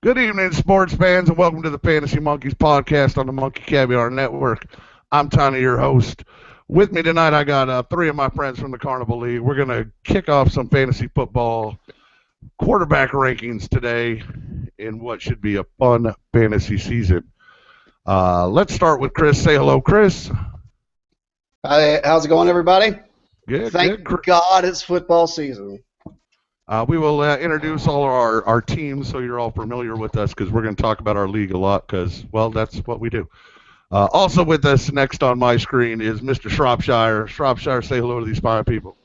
Good evening, sports fans, and welcome to the Fantasy Monkeys podcast on the Monkey Caviar Network. I'm Tony, your host. With me tonight, I got three of my friends from the Carnival League. We're going to kick off some fantasy football quarterback rankings today in what should be a fun fantasy season. Let's start with Chris. Say hello, Chris. Hi, how's it going, everybody? Good. Thank God it's football season. We will introduce all our teams so you're all familiar with us because we're going to talk about our league a lot because, well, that's what we do. Also with us next on my screen is Mr. Shropshire. Shropshire, say hello to these fine people.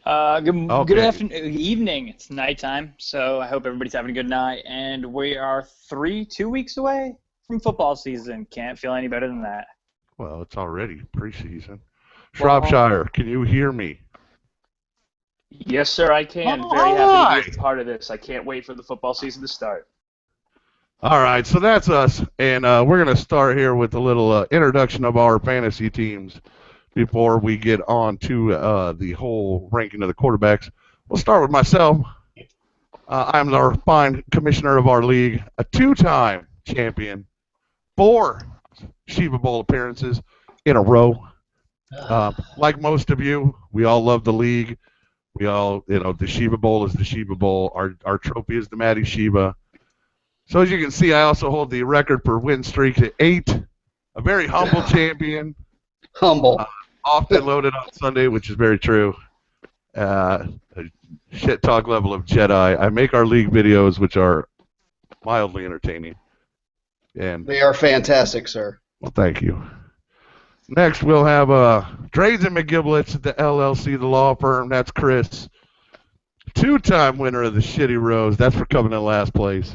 Good afternoon, evening. It's nighttime, so I hope everybody's having a good night. And we are 2 weeks away from football season. Can't feel any better than that. Well, it's already preseason. Shropshire, can you hear me? Yes, sir, I can. Very happy to be part of this. I can't wait for the football season to start. All right, so that's us, and we're going to start here with a little introduction of our fantasy teams before we get on to the whole ranking of the quarterbacks. We'll start with myself. I'm our fine commissioner of our league, a two-time champion, 4 Shiva Bowl appearances in a row. Like most of you, we all love the league. We all, the Shiva Bowl is the Shiva Bowl. Our trophy is the Matty Shiva. So as you can see, I also hold the record for win streaks at 8. A very humble champion. Humble. Often loaded on Sunday, which is very true. A shit talk level of Jedi. I make our league videos, which are mildly entertaining. And they are fantastic, sir. Well, thank you. Next, we'll have Drades and McGiblets at the LLC, the law firm. That's Chris. 2-time winner of the Shitty Rose. That's for coming in last place.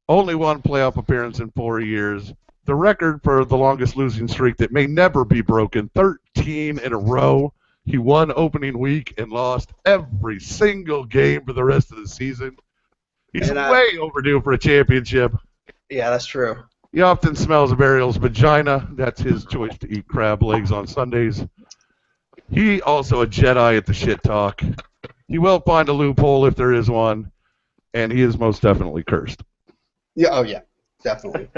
Only 1 playoff appearance in 4 years. The record for the longest losing streak that may never be broken. 13 in a row. He won opening week and lost every single game for the rest of the season. He's way overdue for a championship. Yeah, that's true. He often smells of Ariel's vagina. That's his choice to eat crab legs on Sundays. He also a Jedi at the shit talk. He will find a loophole if there is one, and he is most definitely cursed. Yeah, oh yeah, definitely.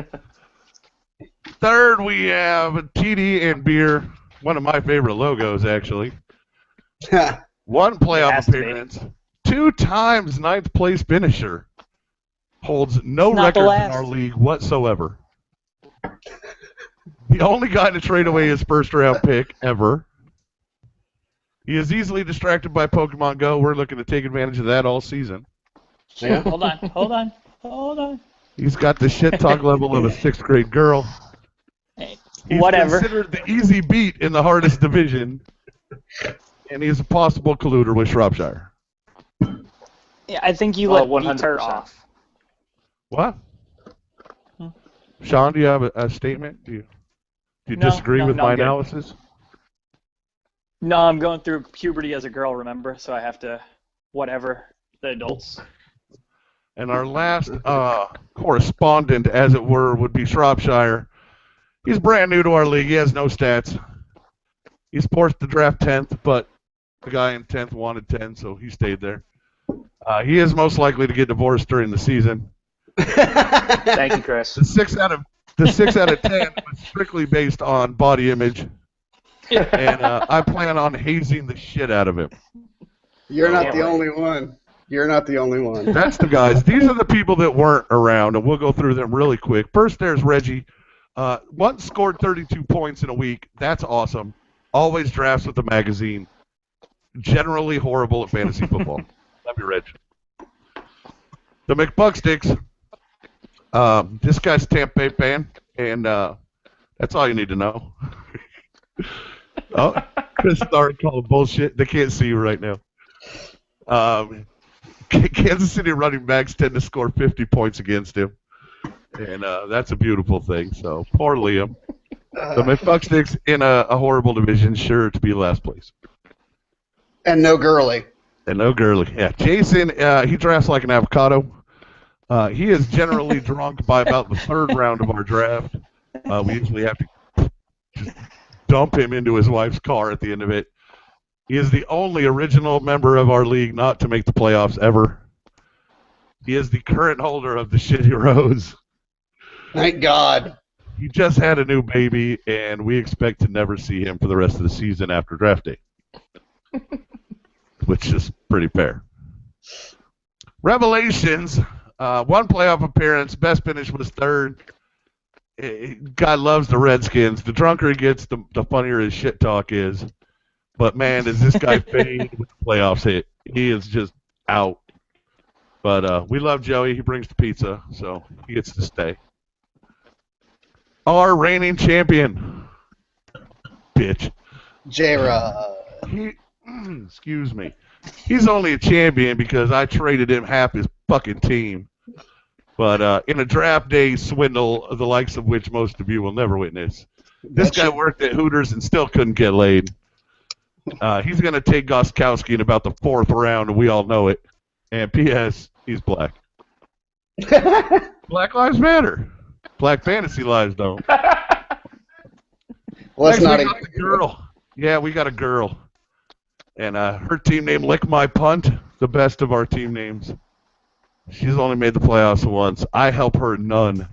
Third, we have TD and Beer, one of my favorite logos, actually. 1 playoff appearance, 2 times 9th place finisher. Holds no records in our league whatsoever. The only guy to trade away his first-round pick ever. He is easily distracted by Pokemon Go. We're looking to take advantage of that all season. Yeah. Hold on. He's got the shit talk level of a 6th grade girl. Hey, he's whatever. Considered the easy beat in the hardest division, and he's a possible colluder with Shropshire. Yeah, I think you let her off. What? Sean, do you have a statement? Do you disagree with my analysis? No, I'm going through puberty as a girl, remember? So I have to, whatever, the adults. And our last correspondent, as it were, would be Shropshire. He's brand new to our league. He has no stats. He's forced to draft 10th, but the guy in 10th wanted 10, so he stayed there. He is most likely to get divorced during the season. Thank you, Chris. The 6 out of 10 was strictly based on body image, and I plan on hazing the shit out of him. You're not the only one. You're not the only one. That's the guys. These are the people that weren't around, and we'll go through them really quick. First, there's Reggie. Once scored 32 points in a week. That's awesome. Always drafts with the magazine. Generally horrible at fantasy football. Love you, Reg. The McBucksticks. This guy's a Tampa Bay fan, and that's all you need to know. Oh, Chris started calling bullshit. They can't see you right now. Kansas City running backs tend to score 50 points against him, and that's a beautiful thing. So poor Liam. The McBucksticks in a horrible division, sure to be last place. And no girly. Yeah, Jason, he drafts like an avocado. He is generally drunk by about the 3rd round of our draft. We usually have to just dump him into his wife's car at the end of it. He is the only original member of our league not to make the playoffs ever. He is the current holder of the Shitty Rose. Thank God. He just had a new baby, and we expect to never see him for the rest of the season after draft day, which is pretty fair. Revelations, one playoff appearance, best finish was third. God loves the Redskins. The drunker he gets, the funnier his shit talk is. But, man, is this guy fade with the playoffs hit. He is just out. But we love Joey. He brings the pizza, so he gets to stay. Our reigning champion. Bitch. J-Rod. Excuse me. He's only a champion because I traded him half his fucking team. But in a draft day swindle, the likes of which most of you will never witness, this guy worked at Hooters and still couldn't get laid. He's going to take Gostkowski in about the 4th round, and we all know it. And P.S., he's black. Black lives matter. Black fantasy lives don't. Well, Next, we got a girl. Yeah, we got a girl. And her team name, Lick My Punt, the best of our team names. She's only made the playoffs once. I help her none.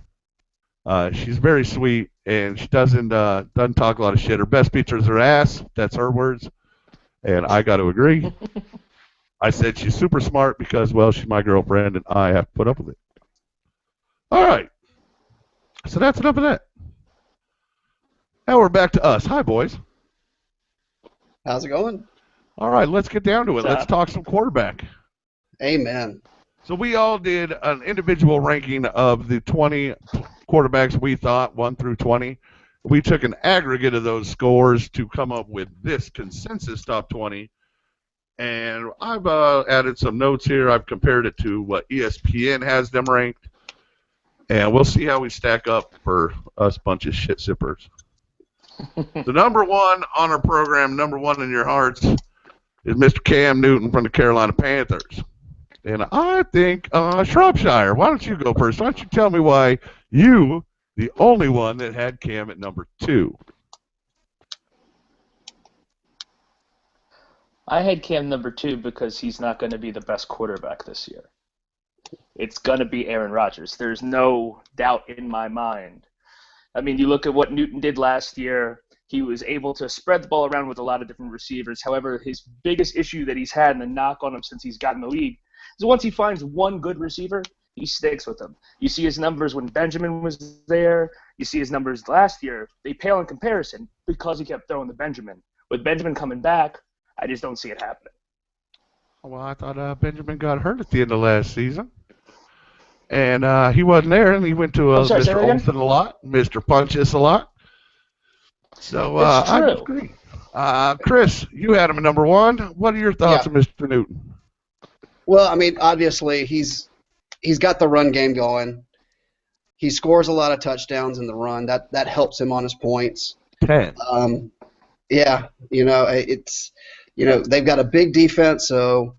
She's very sweet, and she doesn't talk a lot of shit. Her best feature is her ass. That's her words. And I got to agree. I said she's super smart because, well, she's my girlfriend, and I have to put up with it. All right. So that's enough of that. Now we're back to us. Hi, boys. How's it going? All right, let's get down to it. Let's talk some quarterback. Amen. So we all did an individual ranking of the 20 quarterbacks we thought, 1 through 20. We took an aggregate of those scores to come up with this consensus top 20. And I've added some notes here. I've compared it to what ESPN has them ranked. And we'll see how we stack up for us bunch of shit sippers. The number one on our program, number one in your hearts, is Mr. Cam Newton from the Carolina Panthers. And I think Shropshire, why don't you go first? Why don't you tell me why you, the only one that had Cam at number 2? I had Cam number 2 because he's not going to be the best quarterback this year. It's going to be Aaron Rodgers. There's no doubt in my mind. I mean, you look at what Newton did last year. He was able to spread the ball around with a lot of different receivers. However, his biggest issue that he's had and the knock on him since he's gotten the league is once he finds one good receiver, he sticks with them. You see his numbers when Benjamin was there. You see his numbers last year. They pale in comparison because he kept throwing the Benjamin. With Benjamin coming back, I just don't see it happening. Well, I thought Benjamin got hurt at the end of last season. And he wasn't there, and he went to Mr. Olsen a lot, Mr. Punches a lot. So I agree. Chris, you had him at number 1. What are your thoughts on Mr. Newton? Well, I mean, obviously he's got the run game going. He scores a lot of touchdowns in the run. That helps him on his points. 10. Yeah, they've got a big defense, so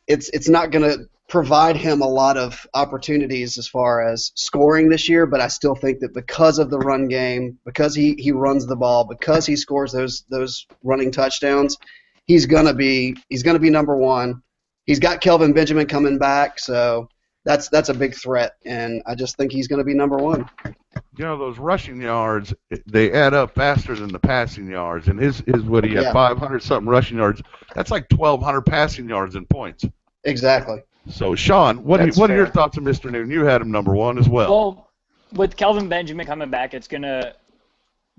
it's not going to provide him a lot of opportunities as far as scoring this year, but I still think that because of the run game, because he runs the ball, because he scores those running touchdowns, he's gonna be number 1. He's got Kelvin Benjamin coming back, so that's a big threat, and I just think he's gonna be number 1. You know, those rushing yards, they add up faster than the passing yards, and his what he had 500-something rushing yards. That's like 1,200 passing yards in points. Exactly. So, Sean, what are your thoughts on Mr. Newton? You had him number 1 as well. Well, with Kelvin Benjamin coming back,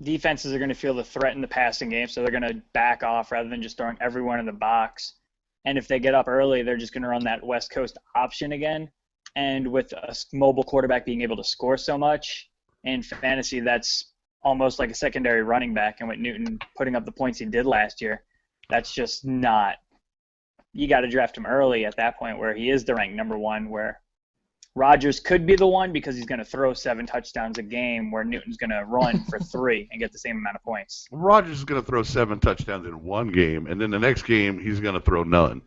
defenses are gonna feel the threat in the passing game, so they're gonna back off rather than just throwing everyone in the box. And if they get up early, they're just gonna run that West Coast option again. And with a mobile quarterback being able to score so much in fantasy, that's almost like a secondary running back. And with Newton putting up the points he did last year, that's just not. You got to draft him early at that point where he is the ranked number 1, where Rodgers could be the one because he's going to throw 7 touchdowns a game, where Newton's going to run for 3 and get the same amount of points. Rodgers is going to throw 7 touchdowns in one game, and then the next game he's going to throw none.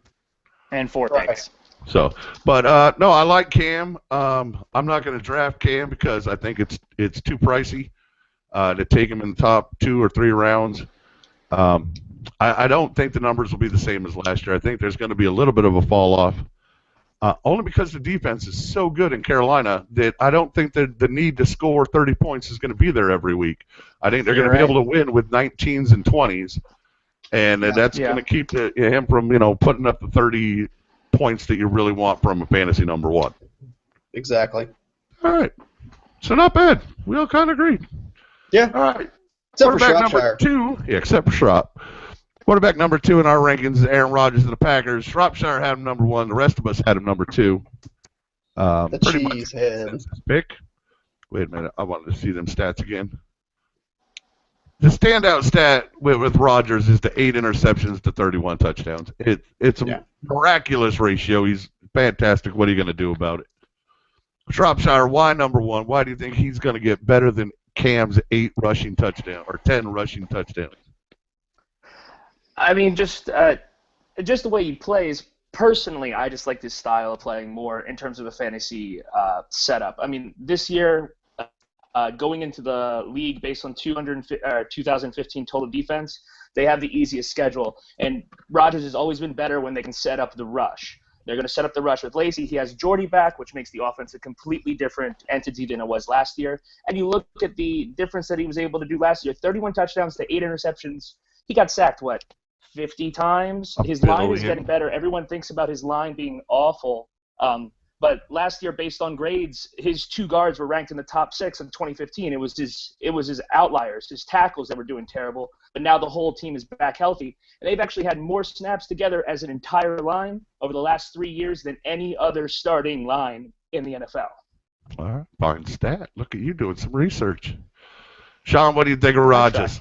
And 4 picks. So, but no, I like Cam. I'm not going to draft Cam because I think it's too pricey to take him in the top 2 or 3 rounds. I don't think the numbers will be the same as last year. I think there's going to be a little bit of a fall off. Only because the defense is so good in Carolina that I don't think that the need to score 30 points is going to be there every week. I think they're going to be able to win with 19s and 20s, and that's going to keep him from putting up the 30 points that you really want from a fantasy number one. Exactly. All right, so not bad. We all kind of agreed. Yeah. All right. Except for Quarterback number Shropshire. 2. Yeah, except for Shrop. Quarterback number 2 in our rankings is Aaron Rodgers of the Packers. Shropshire had him number 1. The rest of us had him number 2. The pretty much cheesehead. consensus pick. Wait a minute. I wanted to see them stats again. The standout stat with Rodgers is the 8 interceptions to 31 touchdowns. It's a miraculous ratio. He's fantastic. What are you going to do about it? Shropshire, why number 1? Why do you think he's going to get better than Cam's 8 rushing touchdowns or 10 rushing touchdowns? I mean, just the way he plays. Personally, I just like this style of playing more in terms of a fantasy setup. I mean, this year, going into the league based on 2015 total defense, they have the easiest schedule. And Rodgers has always been better when they can set up the rush. They're going to set up the rush with Lacy. He has Jordy back, which makes the offense a completely different entity than it was last year. And you look at the difference that he was able to do last year, 31 touchdowns to 8 interceptions. He got sacked, 50 times? His line is getting better. Everyone thinks about his line being awful. But last year, based on grades, his 2 guards were ranked in the top 6 in 2015. It was his outliers, his tackles that were doing terrible. But now the whole team is back healthy. And they've actually had more snaps together as an entire line over the last 3 years than any other starting line in the NFL. All right, fine stat. Look at you doing some research. Sean, what do you think of Rodgers?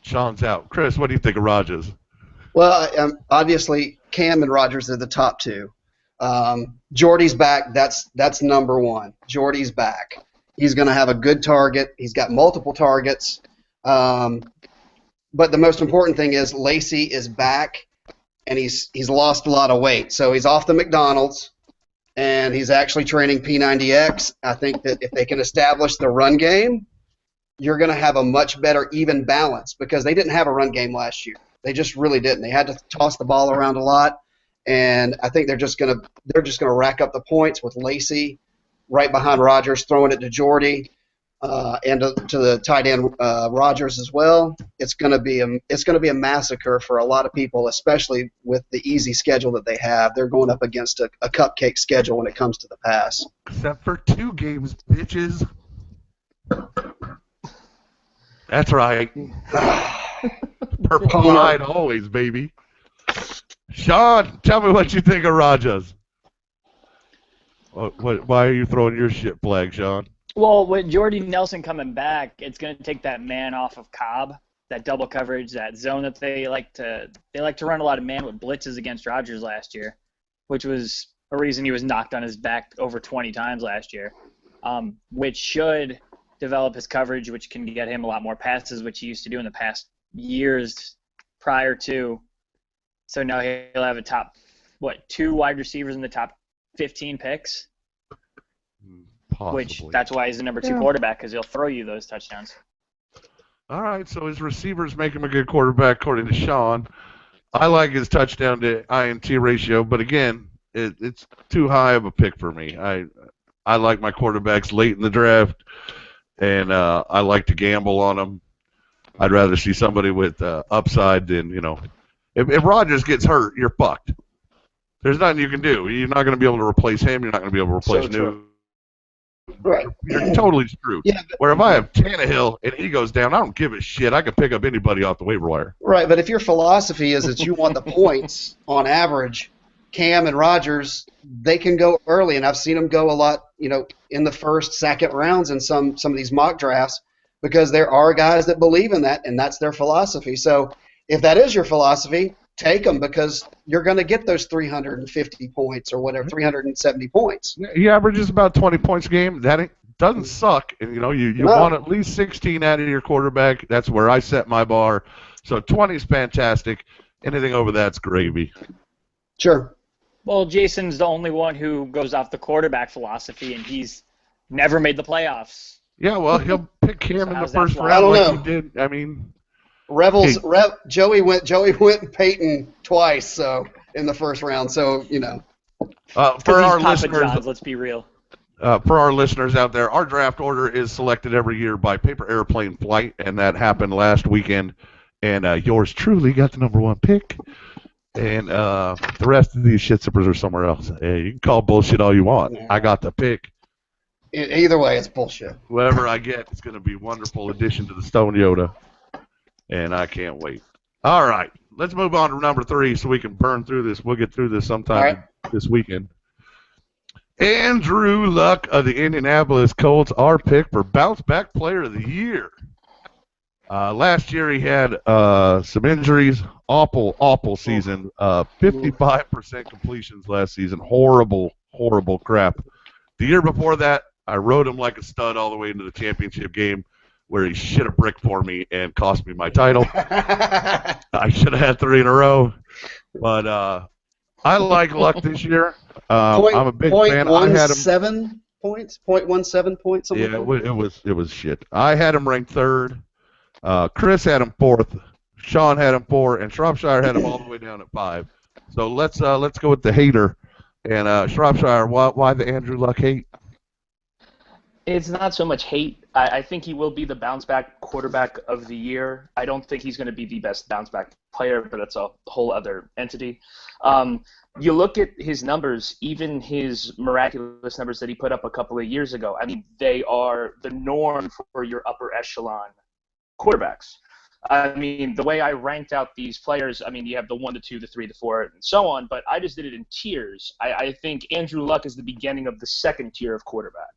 Sean's out. Chris, what do you think of Rodgers? Well, obviously, Cam and Rodgers are the top 2. Jordy's back. That's number 1. Jordy's back. He's going to have a good target. He's got multiple targets. But the most important thing is Lacy is back, and he's lost a lot of weight. So he's off the McDonald's, and he's actually training P90X. I think that if they can establish the run game, you're going to have a much better even balance because they didn't have a run game last year. They just really didn't. They had to toss the ball around a lot, and I think they're just going to rack up the points with Lacy right behind Rodgers, throwing it to Jordy and to the tight end Rodgers as well. It's going to be a massacre for a lot of people, especially with the easy schedule that they have. They're going up against a cupcake schedule when it comes to the pass. Except for 2 games, bitches. That's right. Purple pride always, baby. Sean, tell me what you think of Rodgers. Why are you throwing your shit flag, Sean? Well, with Jordy Nelson coming back, it's going to take that man off of Cobb, that double coverage, that zone that they like to run a lot of man with blitzes against Rodgers last year, which was a reason he was knocked on his back over 20 times last year, which should develop his coverage, which can get him a lot more passes, which he used to do in the past years prior to. So now he'll have a top, 2 wide receivers in the top 15 picks? Possibly. Which that's why he's the number 2 quarterback, because he'll throw you those touchdowns. All right, so his receivers make him a good quarterback, according to Sean. I like his touchdown to INT ratio, but again, it's too high of a pick for me. I like my quarterbacks late in the draft, and I like to gamble on them. I'd rather see somebody with upside than, if Rodgers gets hurt, you're fucked. There's nothing you can do. You're not going to be able to replace him. You're not going to be able to replace New. Right. You're totally screwed. Yeah, Where if I have Tannehill and he goes down, I don't give a shit. I can pick up anybody off the waiver wire. Right, but if your philosophy is that you want the points on average, Cam and Rodgers, they can go early, and I've seen them go a lot, in the first, second rounds in some of these mock drafts, because there are guys that believe in that, and that's their philosophy. So if that is your philosophy, take them, because you're going to get those 350 points or whatever, 370 points. He averages about 20 points a game. That doesn't suck. And, you want at least 16 out of your quarterback. That's where I set my bar. So 20 is fantastic. Anything over that's gravy. Sure. Well, Jason's the only one who goes off the quarterback philosophy, and he's never made the playoffs. Yeah, well, he'll pick Cam So in the how's that first fly? I round don't like know. he did. I mean, Rebels, hey, Joey went Peyton twice, so in the first round. So Because for he's our Papa listeners, John's. Let's be real. out there, our draft order is selected every year by paper airplane flight, and that happened last weekend. And yours truly got the number one pick, and the rest of these shit sippers are somewhere else. You can call bullshit all you want. I got the pick. either way, it's bullshit. Whatever I get, it's going to be a wonderful addition to the Stone Yoda, and I can't wait. All right, let's move on to number 3 so we can burn through this. We'll get through this All sometime right. this weekend. Andrew Luck of the Indianapolis Colts, our pick for Bounce Back Player of the Year. Last year he had some injuries. Awful season. 55% completions last season. Horrible crap. The year before that, I rode him like a stud all the way into the championship game where he shit a brick for me and cost me my title. I should have had 3 in a row. But I like Luck this year. I'm a big fan. I had him. 0.17 points. 0.17 points. Something Yeah, like that. it was shit. I had him ranked 3rd. Chris had him 4th. Sean had him 4, and Shropshire had him all the way down at 5. So let's go with the hater. And Shropshire, why the Andrew Luck hate? It's not so much hate. I think he will be the bounce back quarterback of the year. I don't think he's going to be the best bounce back player, but that's a whole other entity. You look at his numbers, even his miraculous numbers that he put up a couple of years ago. I mean, they are the norm for your upper echelon quarterbacks. I mean, the way I ranked out these players, I mean, you have the 1, the 2, the 3, the 4, and so on, but I just did it in tiers. I think Andrew Luck is the beginning of the second tier of quarterback.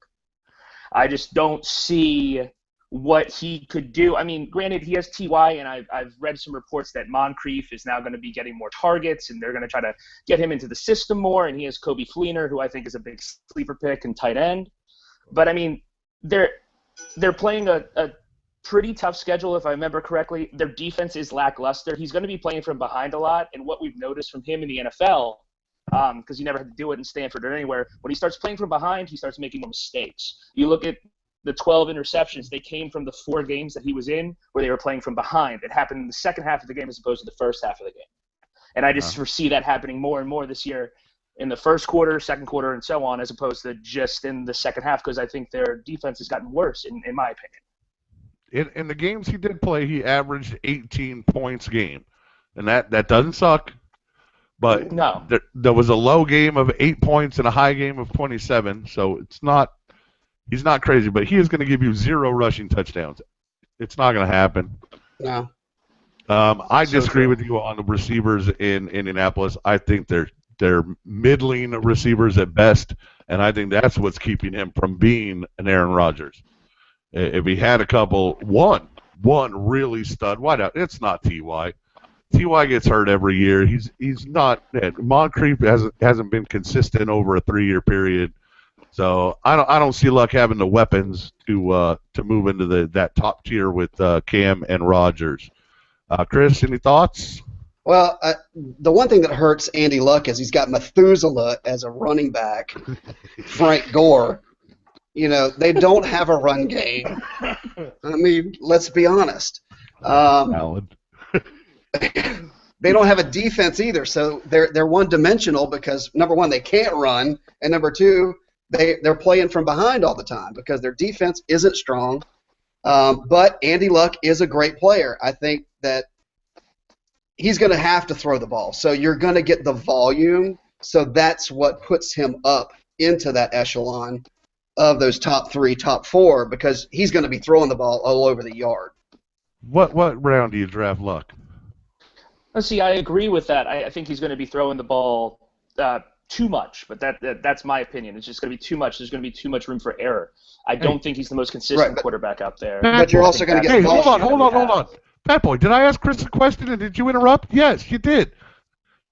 I just don't see what he could do. I mean, granted, he has Ty, and I've read some reports that Moncrief is now going to be getting more targets, and they're going to try to get him into the system more, and he has Kobe Fleener, who I think is a big sleeper pick and tight end. But, I mean, they're playing a pretty tough schedule, if I remember correctly. Their defense is lackluster. He's going to be playing from behind a lot, and what we've noticed from him in the NFL, because he never had to do it in Stanford or anywhere, when he starts playing from behind, he starts making more mistakes. You look at the 12 interceptions, they came from the 4 games that he was in where they were playing from behind. It happened in the second half of the game as opposed to the first half of the game. And I just foresee that happening more and more this year in the first quarter, second quarter, and so on, as opposed to just in the second half, because I think their defense has gotten worse, in my opinion. In the games he did play, he averaged 18 points a game, and that doesn't suck. But No. there was a low game of 8 points and a high game of 27, so he's not crazy, but he is going to give you 0 rushing touchdowns. It's not going to happen. No. I disagree with you on the receivers in Indianapolis. I think they're middling receivers at best, and I think that's what's keeping him from being an Aaron Rodgers. If he had a couple, one really stud wideout, it's not Ty. Ty gets hurt every year. He's not. Moncrief hasn't been consistent over a 3-year period. So I don't see Luck having the weapons to move into that top tier with Cam and Rodgers. Chris, any thoughts? Well, the one thing that hurts Andy Luck is he's got Methuselah as a running back, Frank Gore. They don't have a run game. I mean, let's be honest. They don't have a defense either, so they're one-dimensional because, number one, they can't run, and number two, they're playing from behind all the time because their defense isn't strong. But Andy Luck is a great player. I think that he's going to have to throw the ball, so you're going to get the volume, so that's what puts him up into that echelon of those top 3, top 4, because he's going to be throwing the ball all over the yard. What round do you draft Luck? See, I agree with that. I think he's going to be throwing the ball too much, but that's my opinion. It's just going to be too much. There's going to be too much room for error. I don't think he's the most consistent quarterback out there. But you're also going to get. Hey, hold on. Pat Boy, did I ask Chris a question and did you interrupt? Yes, you did.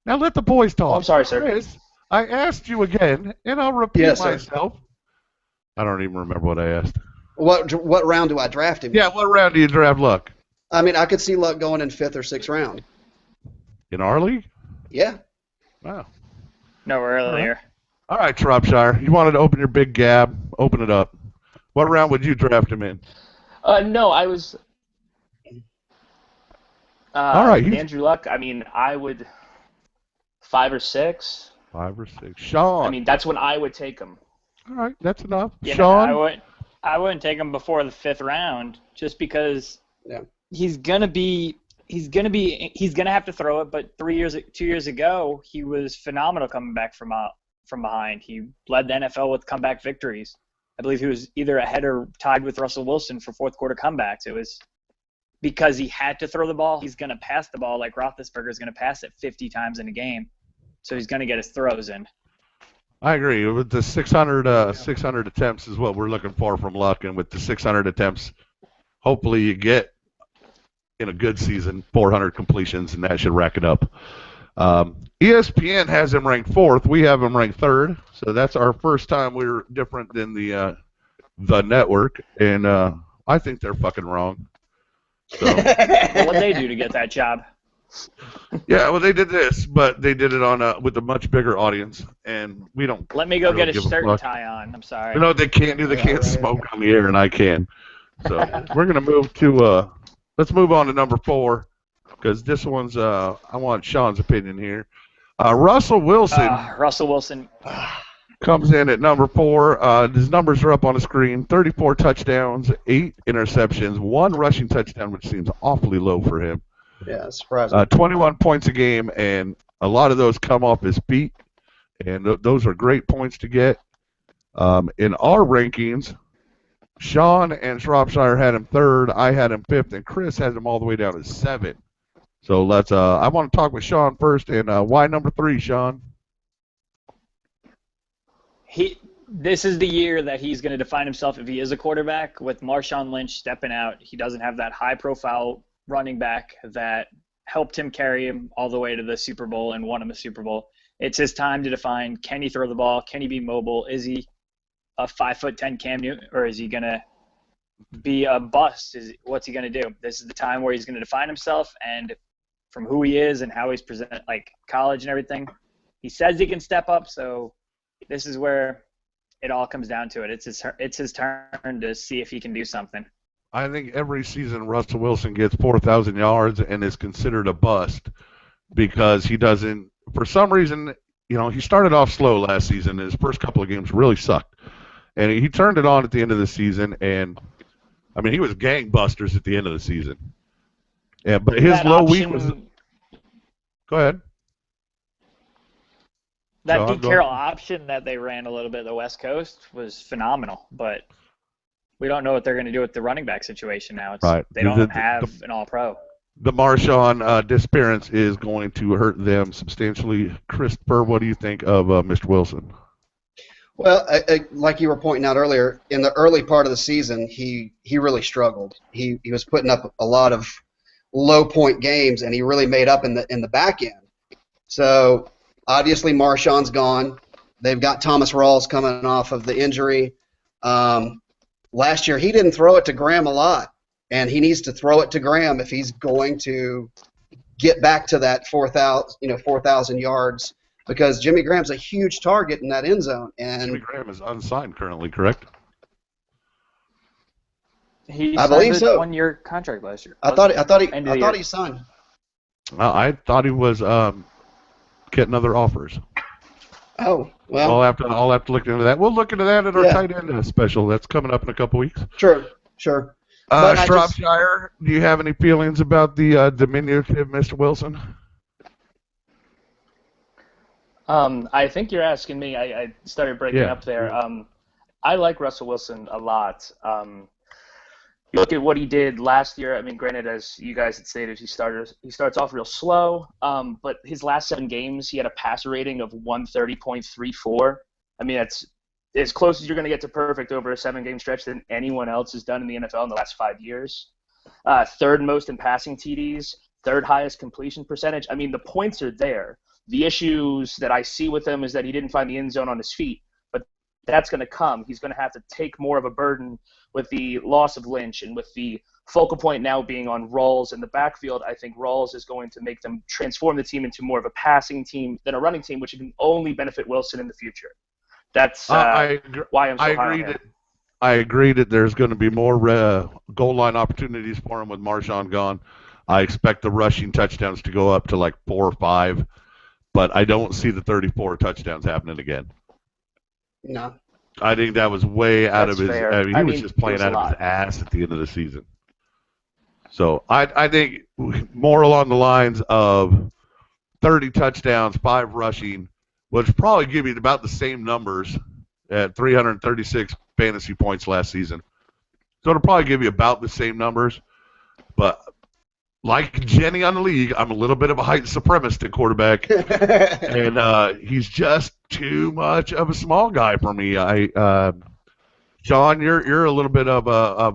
Now let the boys talk. Oh, I'm sorry, sir. Chris, I asked you again, and I'll repeat myself. I don't even remember what I asked. What round do I draft him? Yeah, what round do you draft Luck? I mean, I could see Luck going in 5th or 6th round. In our league? Yeah. Wow. No, earlier. All right, Shropshire. You wanted to open your big gab. Open it up. What round would you draft him in? No, I was All right, he's Andrew Luck. I mean, I would 5 or 6. 5 or 6. Sean. I mean, that's when I would take him. All right, that's enough. Yeah, Sean. I wouldn't take him before the 5th round just because Yeah. he's gonna have to throw it. But 2 years ago, he was phenomenal coming back from behind. He led the NFL with comeback victories. I believe he was either ahead or tied with Russell Wilson for fourth quarter comebacks. It was because he had to throw the ball. He's going to pass the ball like Roethlisberger is going to pass it 50 times in a game. So he's going to get his throws in. I agree. With the 600 attempts is what we're looking for from Luck, and with the 600 attempts, hopefully you get in a good season 400 completions, and that should rack it up. ESPN has him ranked 4th. We have him ranked 3rd. So that's our first time we're different than the network, and I think they're fucking wrong. So. What would they do to get that job? Yeah, well, they did this, but they did it on with a much bigger audience, and we don't. Let me go really get a shirt and tie on. I'm sorry. You know what they can't do? They can't smoke on the air, and I can. So we're gonna move to. Let's move on to number 4, because this one's. I want Sean's opinion here. Russell Wilson. Russell Wilson. Comes in at number 4. His numbers are up on the screen. 34 touchdowns, 8 interceptions, 1 rushing touchdown, which seems awfully low for him. Yeah, surprising. 21 points a game, and a lot of those come off his feet, and those are great points to get. In our rankings, Sean and Shropshire had him 3rd, I had him 5th, and Chris has him all the way down to 7th. So let's. I want to talk with Sean first, and why number 3, Sean? This is the year that he's going to define himself if he is a quarterback. With Marshawn Lynch stepping out, he doesn't have that high-profile running back that helped him carry him all the way to the Super Bowl and won him a Super Bowl. It's his time to define, can he throw the ball? Can he be mobile? Is he a 5'10" Cam Newton, or is he going to be a bust? What's he going to do? This is the time where he's going to define himself, and from who he is and how he's presented, like college and everything, he says he can step up, so this is where it all comes down to it. It's his turn to see if he can do something. I think every season Russell Wilson gets 4,000 yards and is considered a bust because he doesn't, for some reason, he started off slow last season. His first couple of games really sucked. And he turned it on at the end of the season, and, I mean, he was gangbusters at the end of the season. Yeah, but his low week was... Go ahead. That Pete Carroll option that they ran a little bit at the West Coast was phenomenal, but we don't know what they're going to do with the running back situation now. Right. They don't have an all-pro. The Marshawn disappearance is going to hurt them substantially. Christopher, what do you think of Mr. Wilson? Well, like you were pointing out earlier, in the early part of the season, he really struggled. He was putting up a lot of low-point games, and he really made up in the back end. So obviously Marshawn's gone. They've got Thomas Rawls coming off of the injury. Last year he didn't throw it to Graham a lot, and he needs to throw it to Graham if he's going to get back to that 4,000 yards, because Jimmy Graham's a huge target in that end zone. And Jimmy Graham is unsigned currently, correct? I believe so. 1-year contract last year. I thought he signed. I thought he was getting other offers. Oh, well. I'll have to look into that. We'll look into that at our tight end special. That's coming up in a couple weeks. Sure. Shropshire, do you have any feelings about the diminutive Mr. Wilson? I think you're asking me. I started breaking up there. I like Russell Wilson a lot. You look at what he did last year. I mean, granted, as you guys had stated, he starts off real slow. But his last 7 games, he had a passer rating of 130.34. I mean, that's as close as you're going to get to perfect over a 7-game stretch than anyone else has done in the NFL in the last 5 years. 3rd most in passing TDs, 3rd highest completion percentage. I mean, the points are there. The issues that I see with him is that he didn't find the end zone on his feet. But that's going to come. He's going to have to take more of a burden with the loss of Lynch and with the focal point now being on Rawls in the backfield. I think Rawls is going to make them transform the team into more of a passing team than a running team, which can only benefit Wilson in the future. That's why I'm so high on him. I agree that there's going to be more goal line opportunities for him with Marshawn gone. I expect the rushing touchdowns to go up to like 4 or 5, but I don't see the 34 touchdowns happening again. No. I think that was way out That's of his. fair. I mean, he was just it playing was a out of his lot. ass at the end of the season. So I think more along the lines of 30 touchdowns, 5 rushing, which probably give you about the same numbers at 336 fantasy points last season. So it'll probably give you about the same numbers. But like Jenny on the league, I'm a little bit of a height supremacist at quarterback, and he's just too much of a small guy for me. Sean, you're a little bit of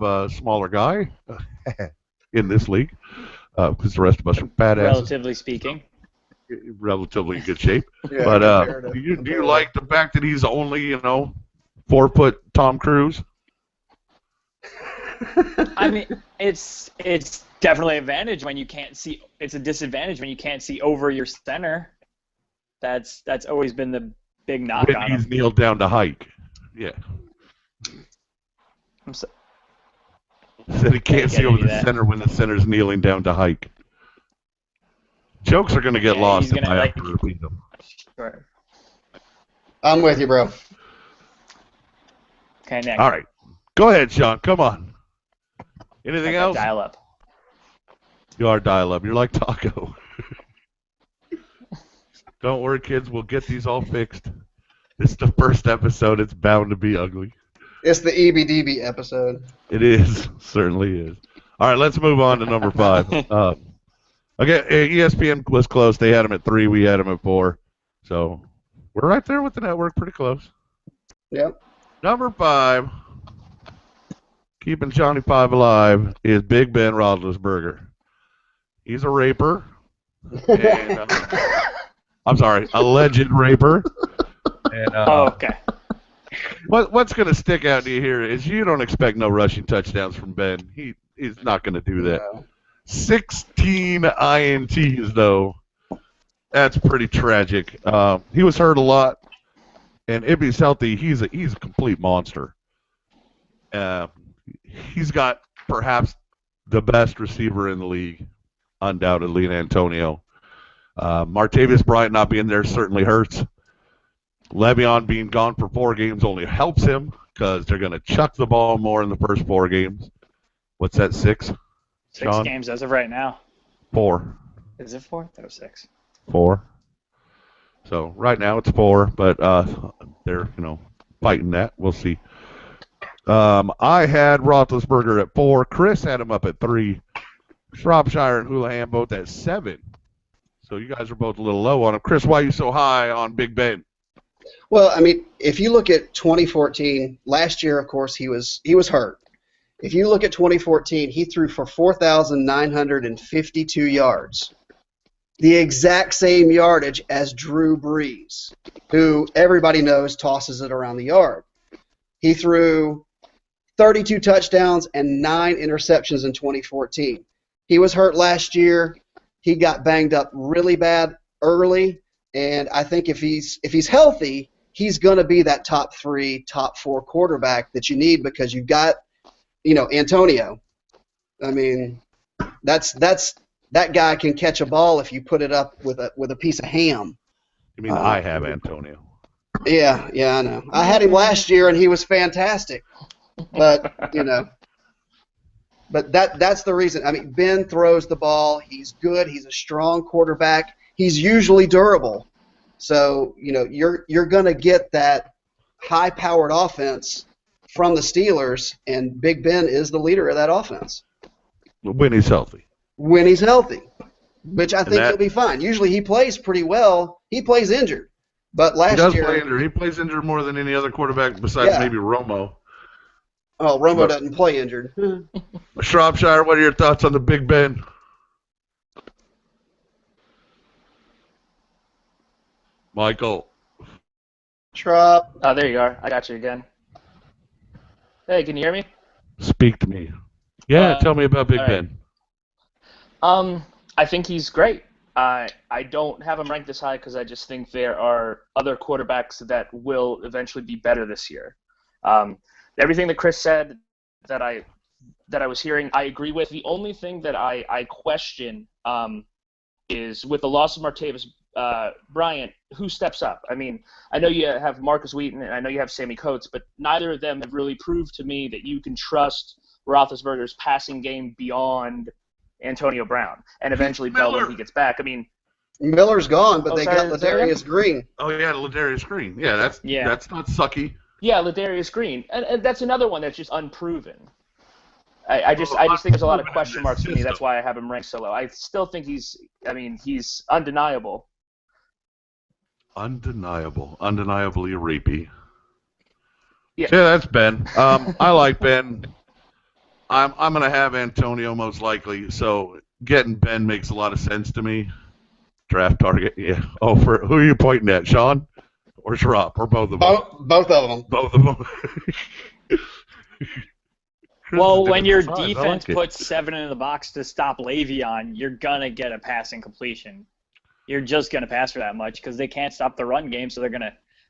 a smaller guy in this league because the rest of us are fat asses. Relatively speaking. Relatively in good shape. Yeah, But compared to- do you compared to- like the fact that he's only 4 foot Tom Cruise? I mean, it's definitely an advantage when you can't see. It's a disadvantage when you can't see over your center. That's always been the big knock When on he's him. kneeled down to hike. Yeah. I'm so, Said he can't Can't see get over any the of that. center when the center's kneeling down to hike. Jokes are going to get Yeah, lost he's if gonna, I like- have to repeat them. sure. I'm with you, bro. Okay, next. All right. Go ahead, Sean. Come on. Anything else? Dial up. You are dial-up. You're like Taco. Don't worry, kids. We'll get these all fixed. This is the first episode. It's bound to be ugly. It's the EBDB episode. It is. Certainly is. All right, let's move on to number 5. Okay, ESPN was close. They had him at 3. We had him at 4. So we're right there with the network. Pretty close. Yep. Number 5, keeping Johnny 5 alive, is Big Ben Roethlisberger. He's a raper. And, I'm sorry, alleged raper. And, Oh, okay. what's going to stick out to you here is you don't expect no rushing touchdowns from Ben. He's not going to do that. No. 16 INTs, though. That's pretty tragic. He was hurt a lot, and if he's healthy, he's a complete monster. He's got perhaps the best receiver in the league, undoubtedly, in Antonio. Martavis Bryant not being there certainly hurts. Le'Veon being gone for 4 games only helps him because they're going to chuck the ball more in the first 4 games. What's that, 6? 6 Sean? games as of right now. 4. Is it 4? That was 6. 4. So right now it's 4, but they're fighting that. We'll see. I had Roethlisberger at 4. Chris had him up at 3. Shropshire and Houlihan both at 7. So you guys are both a little low on him. Chris, why are you so high on Big Ben? Well, I mean, if you look at 2014, last year, of course, he was hurt. If you look at 2014, he threw for 4,952 yards, the exact same yardage as Drew Brees, who everybody knows tosses it around the yard. He threw 32 touchdowns and 9 interceptions in 2014. He was hurt last year. He got banged up really bad early, and I think if he's healthy, he's going to be that top 3, top 4 quarterback that you need because you've got, Antonio. I mean, that guy can catch a ball if you put it up with a piece of ham. You mean I have Antonio? Yeah, I know. I had him last year and he was fantastic, but but that's the reason. I mean, Ben throws the ball. He's good. He's a strong quarterback. He's usually durable. So you're gonna get that high-powered offense from the Steelers, and Big Ben is the leader of that offense When he's healthy. when he's healthy, which I think that- he'll be fine. Usually he plays pretty well. He plays injured, but He last does year, play injured. He plays injured more than any other quarterback besides Yeah. maybe Romo. oh, Romo but- doesn't play injured. Shropshire, what are your thoughts on the Big Ben? Michael. Trop. Oh, there you are. I got you again. Hey, can you hear me? Speak to me. Yeah, tell me about Big all right. Ben. I think he's great. I don't have him ranked this high because I just think there are other quarterbacks that will eventually be better this year. Everything that Chris said that I was hearing, I agree with. The only thing that I question is with the loss of Martavis Bryant, who steps up? I mean, I know you have Marcus Wheaton and I know you have Sammy Coates, but neither of them have really proved to me that you can trust Roethlisberger's passing game beyond Antonio Brown and eventually Bell when he gets back. I mean, Miller's gone, but they got sorry, Ladarius Green. Oh yeah, Ladarius Green. Yeah, that's not sucky. Yeah, Ladarius Green, and that's another one that's just unproven. I just think there's a lot of question marks to me. That's why I have him ranked so low. I still think he's undeniable. Undeniably rapey. Yeah, that's Ben. I like Ben. I'm gonna have Antonio most likely. So getting Ben makes a lot of sense to me. Draft target, yeah. Oh, for who are you pointing at, Sean or Schropp, or both of them? Both of them. Both of them. Well, when your defense puts 7 in the box to stop Le'Veon, you're going to get a passing completion. You're just going to pass for that much because they can't stop the run game, so they're going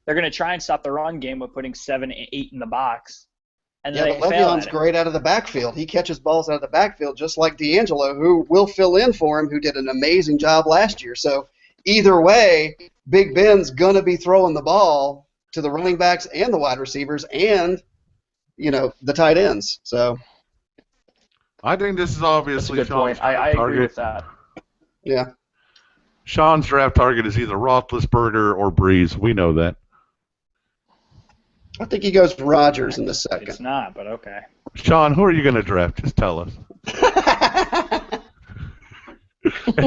to try and stop the run game with putting 7, 8 in the box. And yeah, but Le'Veon's great out of the backfield. He catches balls out of the backfield just like D'Angelo, who will fill in for him, who did an amazing job last year. So either way, Big Ben's going to be throwing the ball to the running backs and the wide receivers and the tight ends. So I think this is obviously that's a good point. I agree with that. Yeah. Sean's draft target is either Roethlisberger or Breeze. We know that. I think he goes Rodgers in the second. It's not, but okay. Sean, who are you going to draft? Just tell us.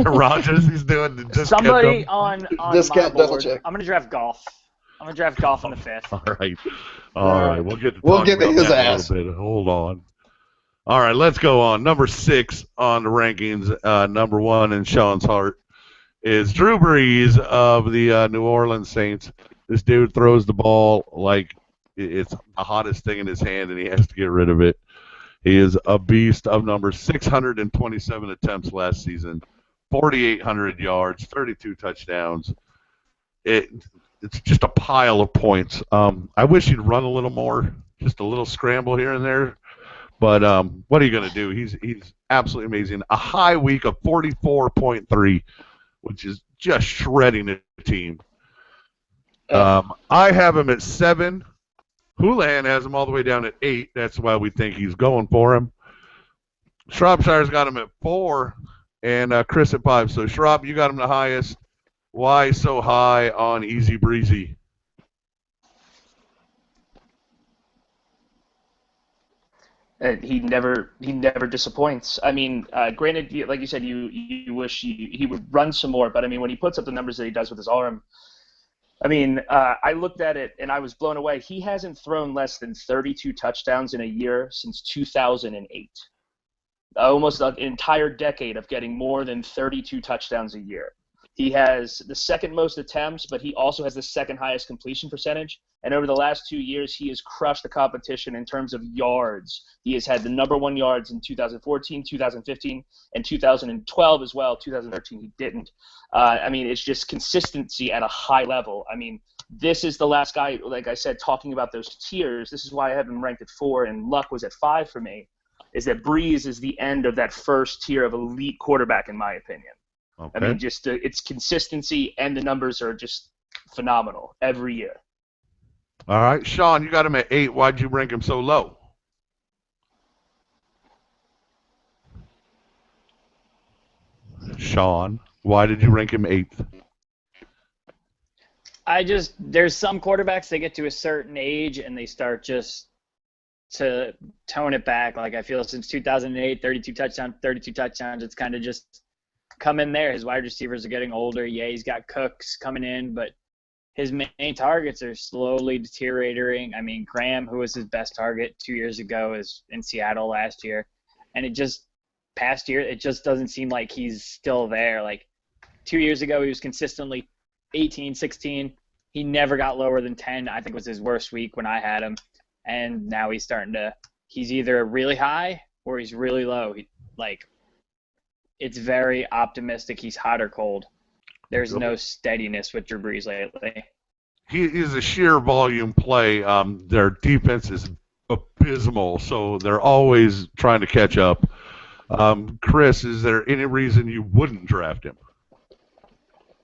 Rodgers, he's doing the discount. Somebody on discount my board. check. I'm going to draft Golf. I'm going to draft Golf in the 5th. All right. We'll get to his ass. A little bit. Hold on. All right, let's go on. Number 6 on the rankings, number 1 in Sean's heart, is Drew Brees of the New Orleans Saints. This dude throws the ball like it's the hottest thing in his hand, and he has to get rid of it. He is a beast of numbers. 627 attempts last season, 4,800 yards, 32 touchdowns. It's just a pile of points. I wish he'd run a little more, just a little scramble here and there. But what are you going to do? He's absolutely amazing. A high week of 44.3, which is just shredding the team. I have him at 7. Houlihan has him all the way down at 8. That's why we think he's going for him. Shropshire's got him at 4, and Chris at 5. So, Shrop, you got him the highest. Why so high on Easy Breezy? He never disappoints. I mean, granted, like you said, you wish he would run some more, but I mean, when he puts up the numbers that he does with his arm, I mean, I looked at it and I was blown away. He hasn't thrown less than 32 touchdowns in a year since 2008. Almost an entire decade of getting more than 32 touchdowns a year. He has the second most attempts, but he also has the second highest completion percentage. And over the last 2 years, he has crushed the competition in terms of yards. He has had the number 1 yards in 2014, 2015, and 2012 as well. 2013, he didn't. I mean, it's just consistency at a high level. I mean, this is the last guy, like I said, talking about those tiers. This is why I have him ranked at 4, and Luck was at 5 for me, is that Breeze is the end of that first tier of elite quarterback, in my opinion. Okay. I mean, just it's consistency, and the numbers are just phenomenal every year. All right, Sean, you got him at 8. Why'd you rank him so low? Sean, why did you rank him 8th? There's some quarterbacks that get to a certain age and they start just to tone it back. Like I feel since 2008, 32 touchdowns, it's kind of just come in there. His wide receivers are getting older. Yeah, he's got Cooks coming in, but his main targets are slowly deteriorating. I mean, Graham, who was his best target 2 years ago, is in Seattle last year. And past year, it just doesn't seem like he's still there. Like 2 years ago, he was consistently 18, 16. He never got lower than 10. I think was his worst week when I had him. And now he's either really high or he's really low. It's very optimistic. He's hot or cold. There's no steadiness with Drew Brees lately. He is a sheer volume play. Their defense is abysmal, so they're always trying to catch up. Chris, is there any reason you wouldn't draft him?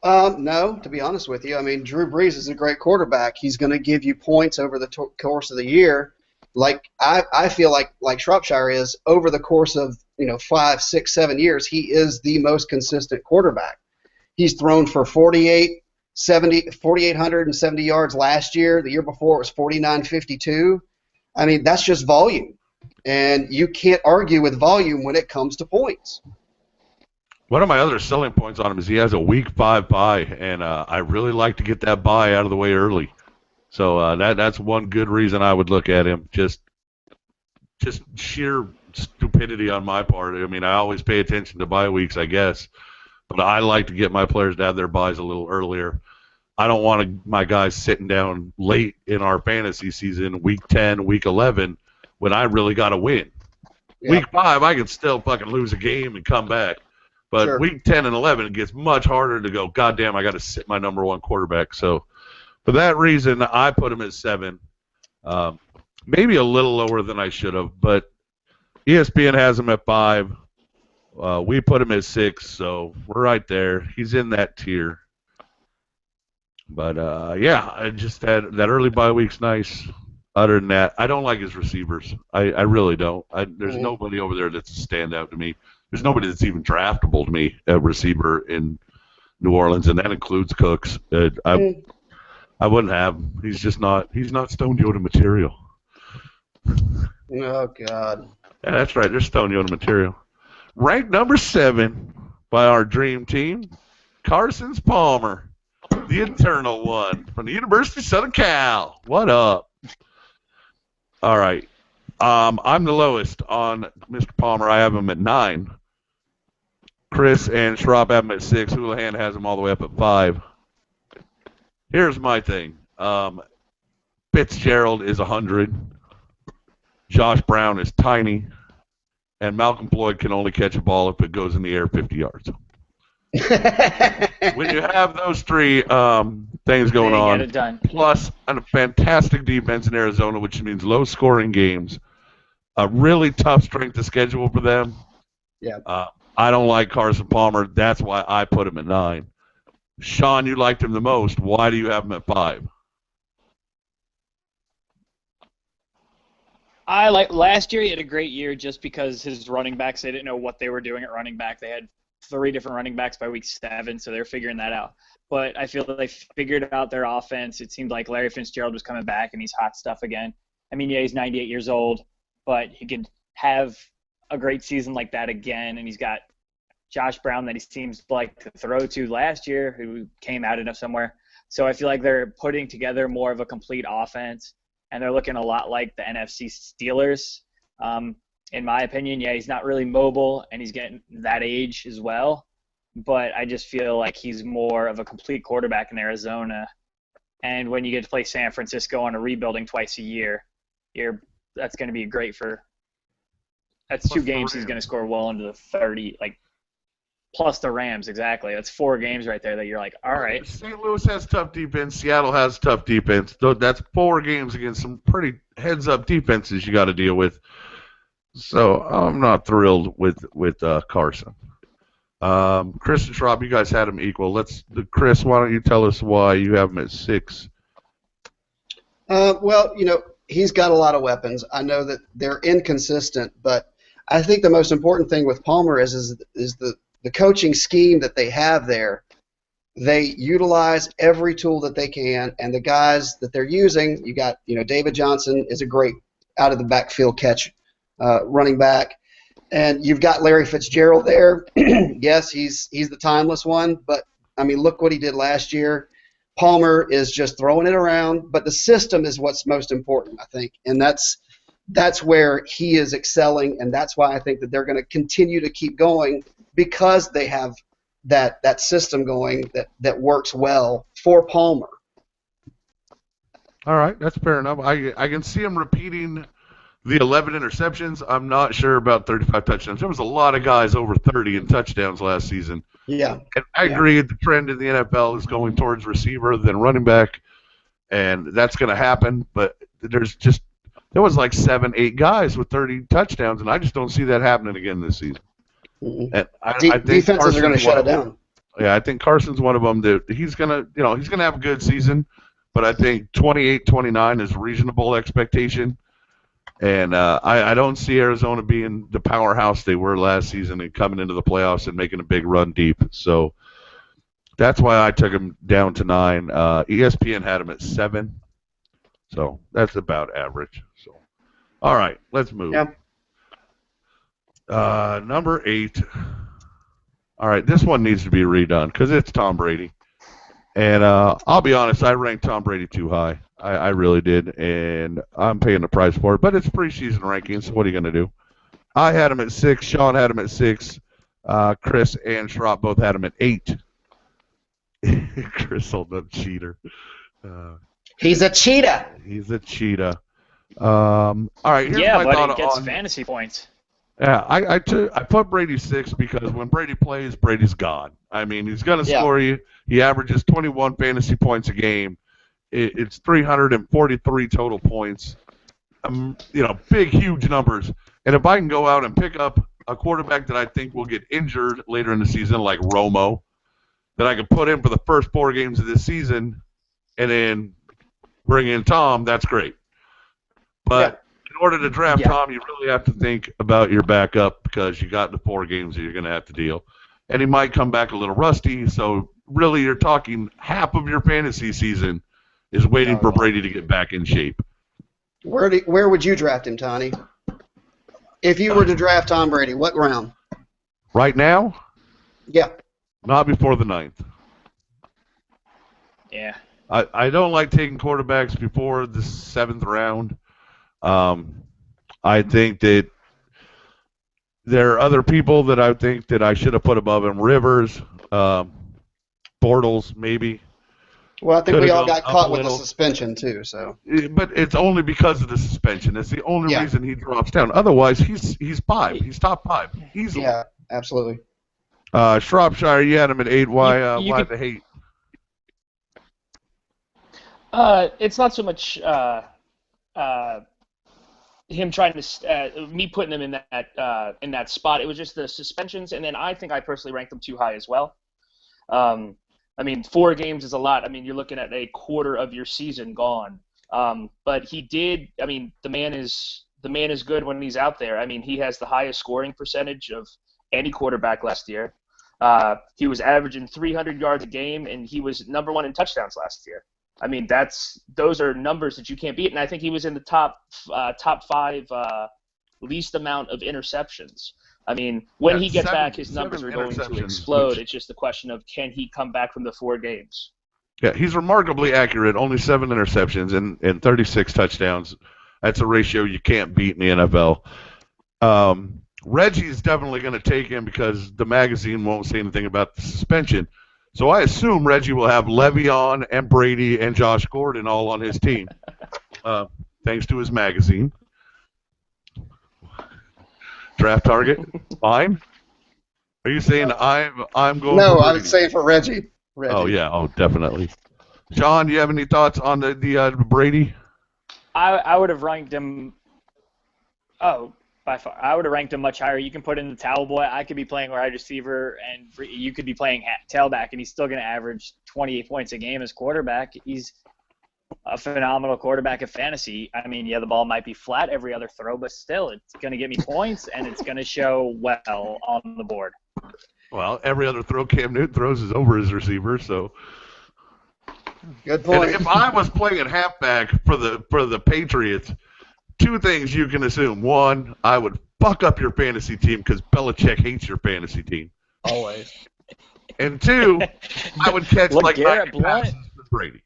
No, to be honest with you. I mean, Drew Brees is a great quarterback. He's going to give you points over the course of the year. Like I feel like Shropshire is over the course of 5, 6, 7 years. He is the most consistent quarterback. He's thrown for 4,870 yards last year. The year before it was 4,952. I mean, that's just volume, and you can't argue with volume when it comes to points. One of my other selling points on him is he has a week 5 bye, and I really like to get that bye out of the way early. So that's one good reason I would look at him. Just sheer stupidity on my part. I mean, I always pay attention to bye weeks, I guess, but I like to get my players to have their byes a little earlier. I don't want my guys sitting down late in our fantasy season, week 10, week 11, when I really got to win. Yep. Week 5, I can still fucking lose a game and come back. But sure. Week 10 and 11, it gets much harder to go, God damn, I got to sit my number one quarterback. So for that reason, I put him at 7. Maybe a little lower than I should have, but ESPN has him at 5. We put him at 6, so we're right there. He's in that tier. But, yeah, I just had that early bye week's nice. Other than that, I don't like his receivers. I really don't. There's nobody over there that's a standout to me. There's nobody that's even draftable to me, a receiver in New Orleans, and that includes Cooks. I wouldn't have him. He's not Stone Yoda material. Oh, God. Yeah, that's right. They're Stone Yoda material. Ranked number 7 by our dream team, Carson Palmer, the internal one from the University of Southern Cal. What up? All right. I'm the lowest on Mr. Palmer. I have him at 9. Chris and Schraub have him at 6. Houlihan has him all the way up at 5. Here's my thing. Fitzgerald is 100. Josh Brown is tiny. And Malcolm Floyd can only catch a ball if it goes in the air 50 yards. When you have those 3 things going on, get it done. Plus a fantastic defense in Arizona, which means low-scoring games, a really tough strength of schedule for them. Yeah. I don't like Carson Palmer. That's why I put him at 9. Sean, you liked him the most. Why do you have him at 5? Last year he had a great year just because his running backs, they didn't know what they were doing at running back. They had 3 different running backs by week 7, so they're figuring that out. But I feel that they figured out their offense. It seemed like Larry Fitzgerald was coming back, and he's hot stuff again. I mean, yeah, he's 98 years old, but he could have a great season like that again, and he's got Josh Brown that he seems like to throw to last year, who came out of somewhere. So I feel like they're putting together more of a complete offense, and they're looking a lot like the NFC Steelers. In my opinion, yeah, he's not really mobile, and he's getting that age as well. But I just feel like he's more of a complete quarterback in Arizona. And when you get to play San Francisco on a rebuilding twice a year, that's going to be great for – that's 2 games he's going to score well into the 30, like plus the Rams, exactly. That's 4 games right there that you're like, all right. St. Louis has tough defense. Seattle has tough defense. That's 4 games against some pretty heads-up defenses you got to deal with. So I'm not thrilled with Carson. Chris and Schraub, you guys had him equal. Chris, why don't you tell us why you have him at 6? Well, he's got a lot of weapons. I know that they're inconsistent, but I think the most important thing with Palmer is the coaching scheme that they have there. They utilize every tool that they can, and the guys that they're using, you got, David Johnson is a great out of the backfield catch running back. And you've got Larry Fitzgerald there. Yes, he's the timeless one, but, I mean, look what he did last year. Palmer is just throwing it around, but the system is what's most important, I think, and that's where he is excelling, and that's why I think that they're going to continue to keep going because they have that system going that works well for Palmer. All right, that's fair enough. I can see him repeating the 11 interceptions. I'm not sure about 35 touchdowns. There was a lot of guys over 30 in touchdowns last season. Yeah. And I agree the trend in the NFL is going towards receiver than running back, and that's going to happen. But there's just there was like 7, 8 guys with 30 touchdowns, and I just don't see that happening again this season. And I think defenses are going to Carson's shut one it of them. down. Yeah, I think Carson's one of them that he's gonna have a good season, but I think 28-29 is reasonable expectation. And I don't see Arizona being the powerhouse they were last season and coming into the playoffs and making a big run deep. So that's why I took them down to 9. ESPN had them at 7. So that's about average. So, all right, let's move. Yeah. Number 8. All right, this one needs to be redone because it's Tom Brady. And I'll be honest, I ranked Tom Brady too high. I really did, and I'm paying the price for it. But it's preseason rankings, so what are you going to do? I had him at 6. Sean had him at 6. Chris and Schropp both had him at 8. Chris, old up cheater. He's a cheetah. He's a cheetah. All right, here's my but thought it gets on fantasy points. Yeah, I put Brady 6 because when Brady plays, Brady's God. I mean, he's going to score you. He averages 21 fantasy points a game. It's 343 total points. Big, huge numbers. And if I can go out and pick up a quarterback that I think will get injured later in the season, like Romo, that I can put in for the first 4 games of this season, and then bring in Tom, that's great. But in order to draft Tom, you really have to think about your backup because you got the 4 games that you're going to have to deal. And he might come back a little rusty, so really you're talking half of your fantasy season is waiting for Brady to get back in shape. Where would you draft him, Tony? If you were to draft Tom Brady, what round? Right now? Yeah. Not before the 9th. Yeah. I don't like taking quarterbacks before the 7th round. I think that there are other people that I think that I should have put above him. Rivers, Bortles, maybe. Well, I think Could've we all gone got up caught a with the little. suspension, too. So. But it's only because of the suspension. It's the only reason he drops down. Otherwise, he's 5. He's top 5. Easily. Yeah, absolutely. Shropshire, you had him at 8. Why the hate? It's not so much him trying to me putting him in that spot. It was just the suspensions, and then I think I personally ranked him too high as well. 4 games is a lot. You're looking at a quarter of your season gone. But he did. The man is good when he's out there. He has the highest scoring percentage of any quarterback last year. He was averaging 300 yards a game, and he was number 1 in touchdowns last year. Those are numbers that you can't beat, and I think he was in the top 5 least amount of interceptions. When he gets back, his numbers are going to explode. It's just a question of can he come back from the 4 games. Yeah, he's remarkably accurate. Only 7 interceptions and 36 touchdowns. That's a ratio you can't beat in the NFL. Reggie's definitely going to take him because the magazine won't say anything about the suspension. So I assume Reggie will have Le'Veon and Brady and Josh Gordon all on his team, thanks to his magazine. Draft target, fine. Are you saying I'm going? No, for I was saying for Reggie. Oh yeah, definitely. John, do you have any thoughts on the Brady? I would have ranked him. Oh, by far, I would have ranked him much higher. You can put in the towel boy. I could be playing wide receiver, and you could be playing tailback, and he's still going to average 28 points a game as quarterback. He's a phenomenal quarterback of fantasy. The ball might be flat every other throw, but still, it's going to get me points, and it's going to show well on the board. Well, every other throw Cam Newton throws is over his receiver, so. Good point. And if I was playing halfback for the Patriots, 2 things you can assume. 1, I would fuck up your fantasy team because Belichick hates your fantasy team. Always. And 2, I would catch like Garrett 90 passes for Brady.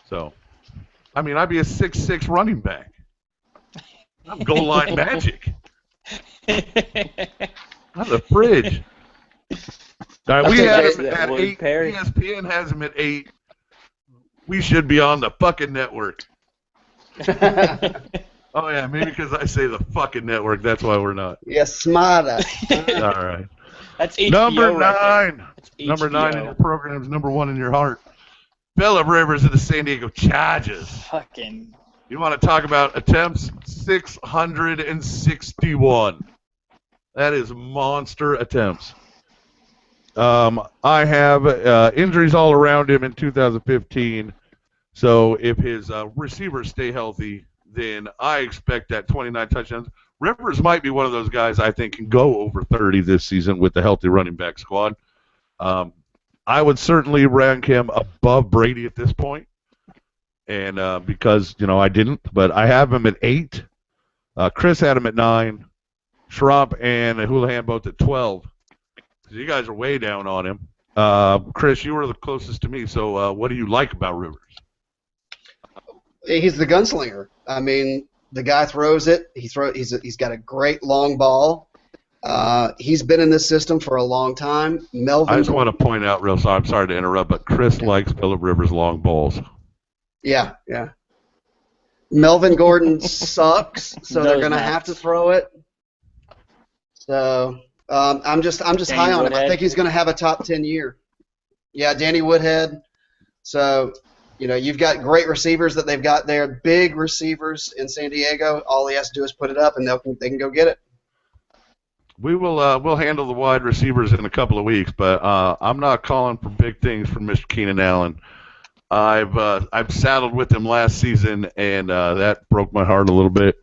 So, I'd be a 6'6" running back. I'm goal line magic. I'm the fridge. All right, we had him at 8. ESPN has him at 8. We should be on the fucking network. Oh, yeah, maybe because I say the fucking network, that's why we're not. Yes, smarter. All right. That's HBO Number 9. Right Number 9 in your program's number 1 in your heart. Phillip Rivers of the San Diego Chargers. Fucking You want to talk about attempts? 661. That is monster attempts. I have injuries all around him in 2015. So if his receivers stay healthy, then I expect that 29 touchdowns. Rivers might be one of those guys I think can go over 30 this season with the healthy running back squad. Um, I would certainly rank him above Brady at this point, and because I didn't, but I have him at 8. Chris had him at 9. Schraub and Houlihan both at 12. So you guys are way down on him. Chris, you were the closest to me. So what do you like about Rivers? He's the gunslinger. I mean, the guy throws it. He's got a great long ball. He's been in this system for a long time. Melvin. I just want to point out real sorry. I'm sorry to interrupt, but Chris likes Phillip Rivers' long balls. Yeah. Melvin Gordon sucks, so they're going to have to throw it. So I'm just high on him. I think he's going to have a top 10 year. Yeah, Danny Woodhead. So you've got great receivers that they've got there, big receivers in San Diego. All he has to do is put it up, and they can go get it. We will we'll handle the wide receivers in a couple of weeks, but I'm not calling for big things from Mr. Keenan Allen. I've saddled with him last season, and that broke my heart a little bit.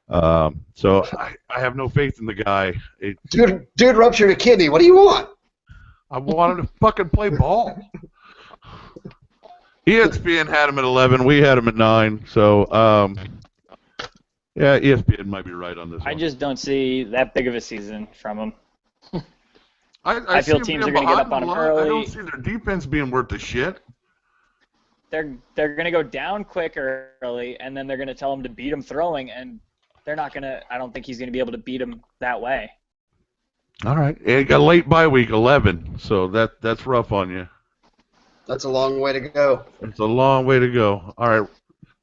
So I have no faith in the guy. Dude ruptured a kidney. What do you want? I want him to fucking play ball. ESPN had him at 11. We had him at 9. So, yeah, ESPN might be right on this one. I just don't see that big of a season from him. I feel teams are going to get up on him early. I don't see their defense being worth the shit. They're going to go down quick early, and then they're going to tell him to beat him throwing, and they're not going to – I don't think he's going to be able to beat him that way. All right. And got late bye week, 11, so that's rough on you. That's a long way to go. It's a long way to go. All right.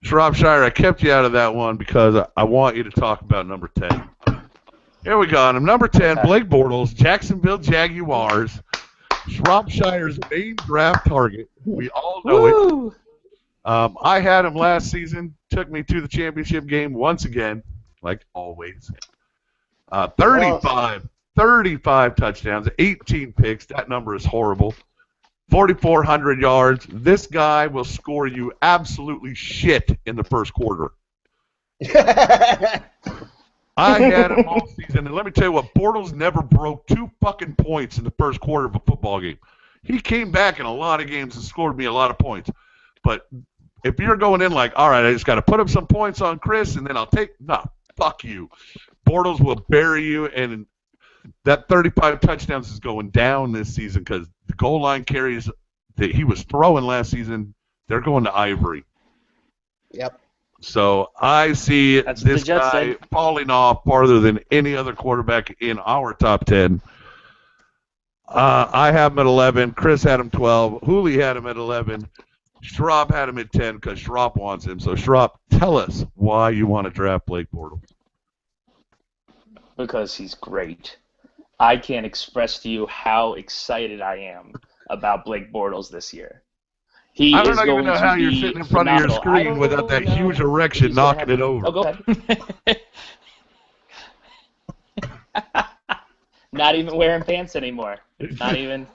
Shropshire, I kept you out of that one because I want you to talk about number 10. Here we go. Number 10, Blake Bortles, Jacksonville Jaguars, Shropshire's main draft target. We all know it. I had him last season, took me to the championship game once again, like always. 35 touchdowns, 18 picks. That number is horrible. 4,400 yards. This guy will score you absolutely shit in the first quarter. I had him all season, and let me tell you what, Bortles never broke 2 fucking points in the first quarter of a football game. He came back in a lot of games and scored me a lot of points. But if you're going in like, all right, I just got to put up some points on Chris, and then I'll take – no, fuck you. Bortles will bury you, and that 35 touchdowns is going down this season because the goal line carries that he was throwing last season, they're going to Ivory. Yep. So I see this guy falling off farther than any other quarterback in our top 10. I have him at 11. Chris had him 12. Hooley had him at 11. Schraub had him at 10 because Schraub wants him. So, Schraub, tell us why you want to draft Blake Bortles. Because he's great. I can't express to you how excited I am about Blake Bortles this year. I don't even know how you're sitting in front of your screen without that huge erection knocking it over. Oh, go ahead. Not even wearing pants anymore. Not even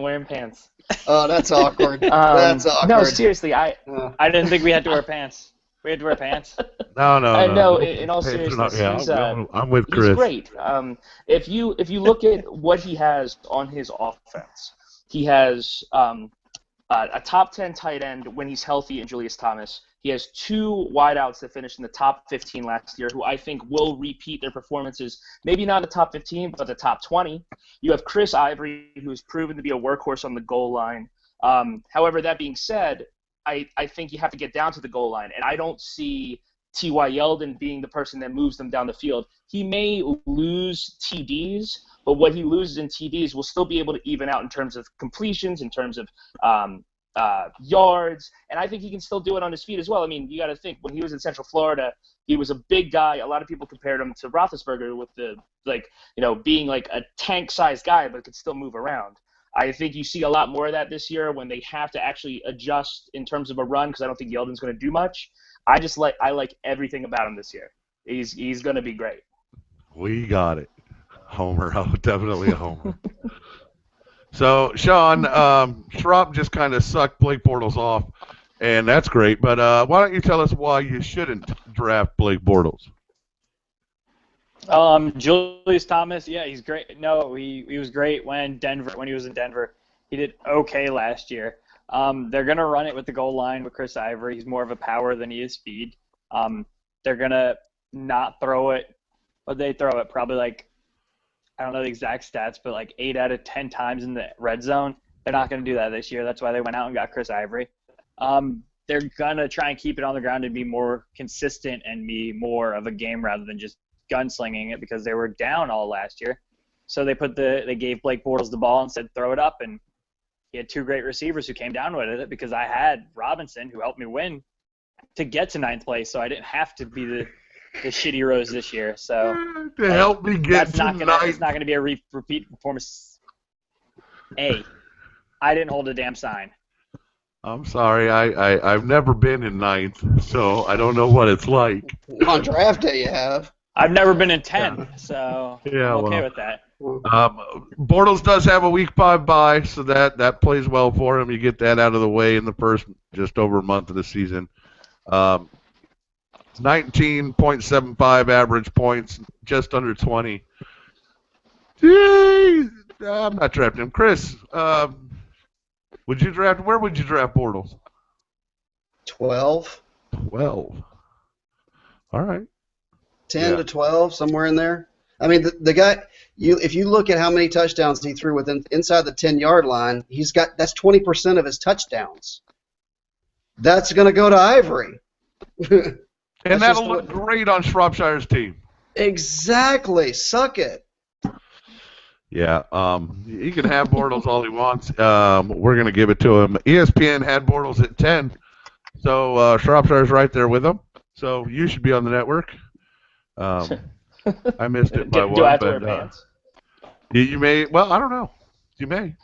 wearing pants. Oh, that's awkward. That's awkward. No, seriously, I didn't think we had to wear pants. We had to wear pants. No. No, in all seriousness, I'm with Chris. He's great. If you look at what he has on his offense, he has a top 10 tight end when he's healthy in Julius Thomas. He has 2 wideouts that finished in the top 15 last year who I think will repeat their performances, maybe not in the top 15, but the top 20. You have Chris Ivory, who's proven to be a workhorse on the goal line. However, that being said, I think you have to get down to the goal line, and I don't see T.Y. Yeldon being the person that moves them down the field. He may lose TDs, but what he loses in TDs will still be able to even out in terms of completions, in terms of yards, and I think he can still do it on his feet as well. I mean, you got to think, when he was in Central Florida, he was a big guy. A lot of people compared him to Roethlisberger with the, being like a tank-sized guy, but could still move around. I think you see a lot more of that this year when they have to actually adjust in terms of a run, because I don't think Yeldon's going to do much. I like everything about him this year. He's going to be great. We got it. Homer. Oh, definitely a homer. So, Sean, Schrupp just kind of sucked Blake Bortles off, and that's great. But why don't you tell us why you shouldn't draft Blake Bortles? Julius Thomas, yeah, he's great. No, he was great when he was in Denver. He did okay last year. They're gonna run it with the goal line with Chris Ivory. He's more of a power than he is speed. They're gonna not throw it, but they throw it probably like, I don't know the exact stats, but like 8 out of 10 times in the red zone. They're not gonna do that this year. That's why they went out and got Chris Ivory. They're gonna try and keep it on the ground and be more consistent and be more of a game rather than just gunslinging it, because they were down all last year. So they gave Blake Bortles the ball and said throw it up, and he had 2 great receivers who came down with it, because I had Robinson, who helped me win, to get to 9th place, so I didn't have to be the shitty Rose this year. So To help me get it's not ninth. going to be a repeat performance. I didn't hold a damn sign. I'm sorry, I've never been in 9th, so I don't know what it's like. On draft day, you have. I've never been in 10th, so Yeah, I'm okay well. with that. Bortles does have a week 5 bye, so that plays well for him. You get that out of the way in the first just over a month of the season. 19.75 average points, just under 20. Yay! I'm not drafting him. Chris, where would you draft Bortles? 12, 12. All right. 10 to 12, somewhere in there. I mean, the guy, if you look at how many touchdowns he threw inside the 10-yard line, that's 20% of his touchdowns. That's going to go to Ivory. And that'll look great on Shropshire's team. Exactly. Suck it. Yeah, he can have Bortles all he wants. We're going to give it to him. ESPN had Bortles at 10, so Shropshire's right there with him. So you should be on the network. I missed it by one. Do I have to but, wear pants? you may. Well, I don't know. You may.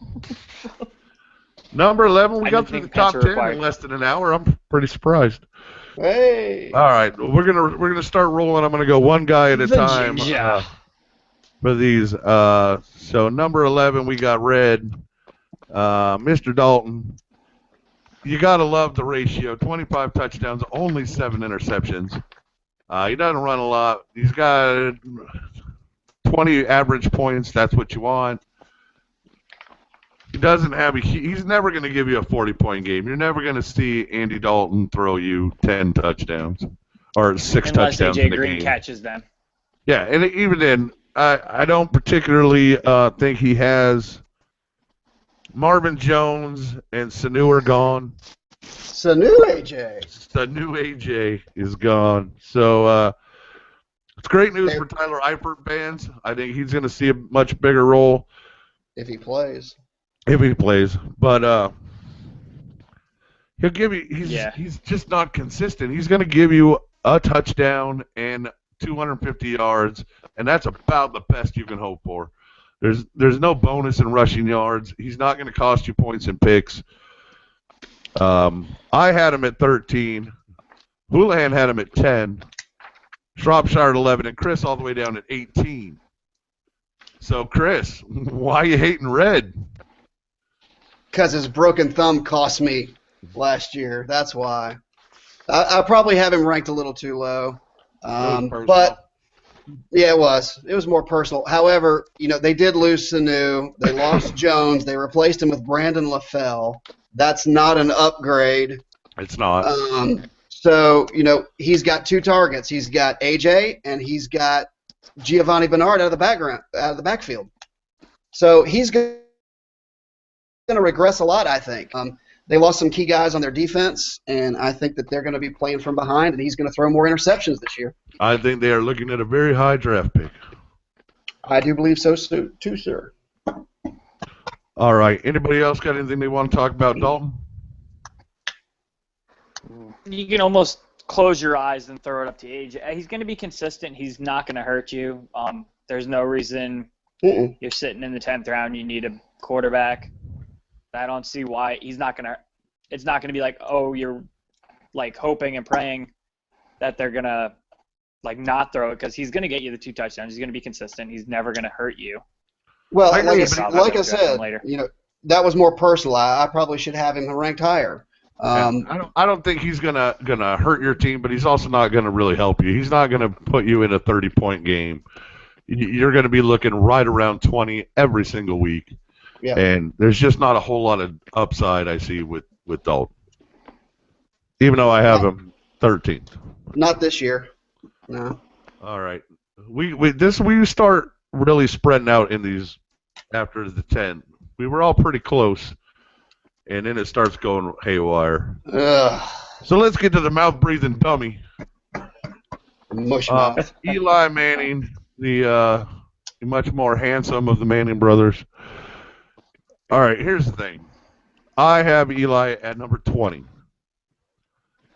Number 11, we got through the top 10 in less than an hour. I'm pretty surprised. Hey. All right, we're gonna start rolling. I'm gonna go one guy at a time for these. So number 11, we got Red, Mr. Dalton. You gotta love the ratio. 25 touchdowns, only 7 interceptions. He doesn't run a lot. He's got 20 average points. That's what you want. He doesn't have he's never going to give you a 40-point game. You're never going to see Andy Dalton throw you 10 touchdowns or 6 touchdowns in a game. Unless AJ Green catches them. Yeah, and even then, I don't particularly think he has. Marvin Jones and Sanu are gone. Sanu AJ is gone. So it's great news for Tyler Eifert fans. I think he's going to see a much bigger role if he plays. But he'll give you. He's just not consistent. He's going to give you a touchdown and 250 yards, and that's about the best you can hope for. There's no bonus in rushing yards. He's not going to cost you points and picks. I had him at 13. Houlihan had him at 10. Shropshire at 11, and Chris all the way down at 18. So, Chris, why are you hating Red? Because his broken thumb cost me last year. That's why. I probably have him ranked a little too low. But, yeah, it was. It was more personal. However, they did lose Sanu. They lost Jones. They replaced him with Brandon LaFell. That's not an upgrade. It's not. So, he's got 2 targets. He's got AJ, and he's got Giovanni Bernard out of the backfield. So he's going to regress a lot, I think. They lost some key guys on their defense, and I think that they're going to be playing from behind, and he's going to throw more interceptions this year. I think they are looking at a very high draft pick. I do believe so too, sir. All right. Anybody else got anything they want to talk about, Dalton? You can almost close your eyes and throw it up to AJ. He's going to be consistent. He's not going to hurt you. There's no reason you're sitting in the 10th round. You need a quarterback. I don't see why he's not going to. It's not going to be like, oh, you're like hoping and praying that they're gonna not throw it because he's gonna get you the 2 touchdowns. He's gonna be consistent. He's never gonna hurt you. Well, I agree, but like I said, that was more personal. I probably should have him ranked higher. I don't think he's gonna hurt your team, but he's also not gonna really help you. He's not gonna put you in a 30-point game. You're gonna be looking right around 20 every single week. Yeah. And there's just not a whole lot of upside I see with Dalton. Even though I have him 13th. Not this year. No. All right. We start really spreading out in these after the 10. We were all pretty close, and then it starts going haywire. Ugh. So let's get to the mouth-breathing dummy. Mush mouth. Eli Manning, the much more handsome of the Manning brothers. All right, here's the thing. I have Eli at number 20.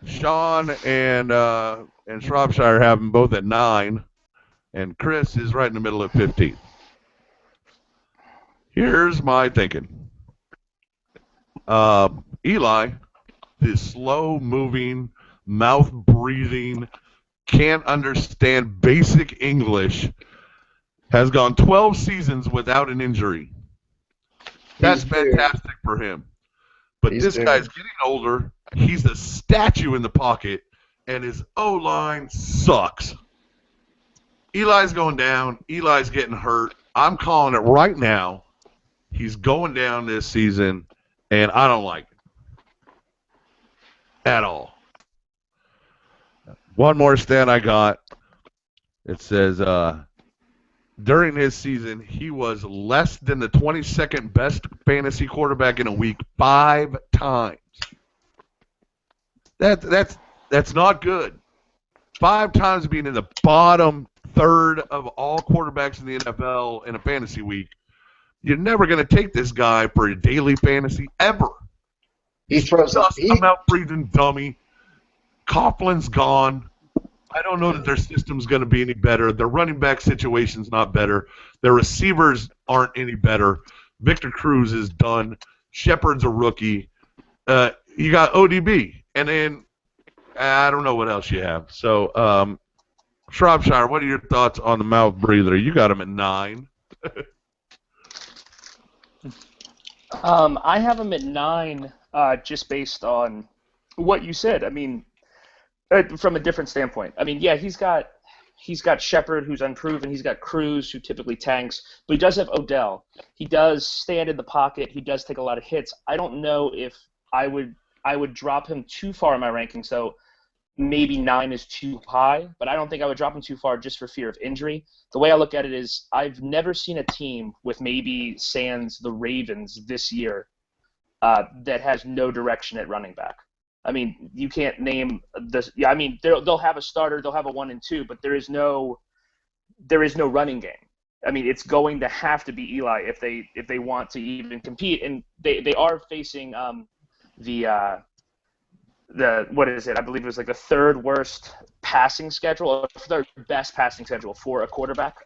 Sean and Shropshire have him both at 9, and Chris is right in the middle at 15. Here's my thinking. Eli, this slow-moving, mouth-breathing, can't understand basic English, has gone 12 seasons without an injury. That's fantastic for him. But this guy's getting older. He's a statue in the pocket, and his O-line sucks. Eli's going down. Eli's getting hurt. I'm calling it right now. He's going down this season, and I don't like it at all. One more stat I got. It says during his season, he was less than the 22nd best fantasy quarterback in a week 5 times. That's not good. 5 times being in the bottom third of all quarterbacks in the NFL in a fantasy week. You're never going to take this guy for a daily fantasy ever. He's frozen. Just a mouth-breathing dummy. Coughlin's gone. I don't know that their system's going to be any better. Their running back situation's not better. Their receivers aren't any better. Victor Cruz is done. Shepard's a rookie. You got ODB. And then I don't know what else you have. So, Shropshire, what are your thoughts on the mouth breather? You got him at 9. I have him at 9 just based on what you said. I mean, from a different standpoint. I mean, yeah, he's got Shepard, who's unproven. He's got Cruz, who typically tanks. But he does have Odell. He does stand in the pocket. He does take a lot of hits. I don't know if I would drop him too far in my ranking. So maybe 9 is too high, but I don't think I would drop him too far just for fear of injury. The way I look at it is I've never seen a team with maybe sans the Ravens this year that has no direction at running back. I mean, you can't name this. Yeah, I mean, they'll have a starter, they'll have a 1 and 2, but there is no running game. I mean, it's going to have to be Eli if they want to even compete, and they are facing the what is it? I believe it was like the 3rd worst passing schedule, or 3rd best passing schedule for a quarterback.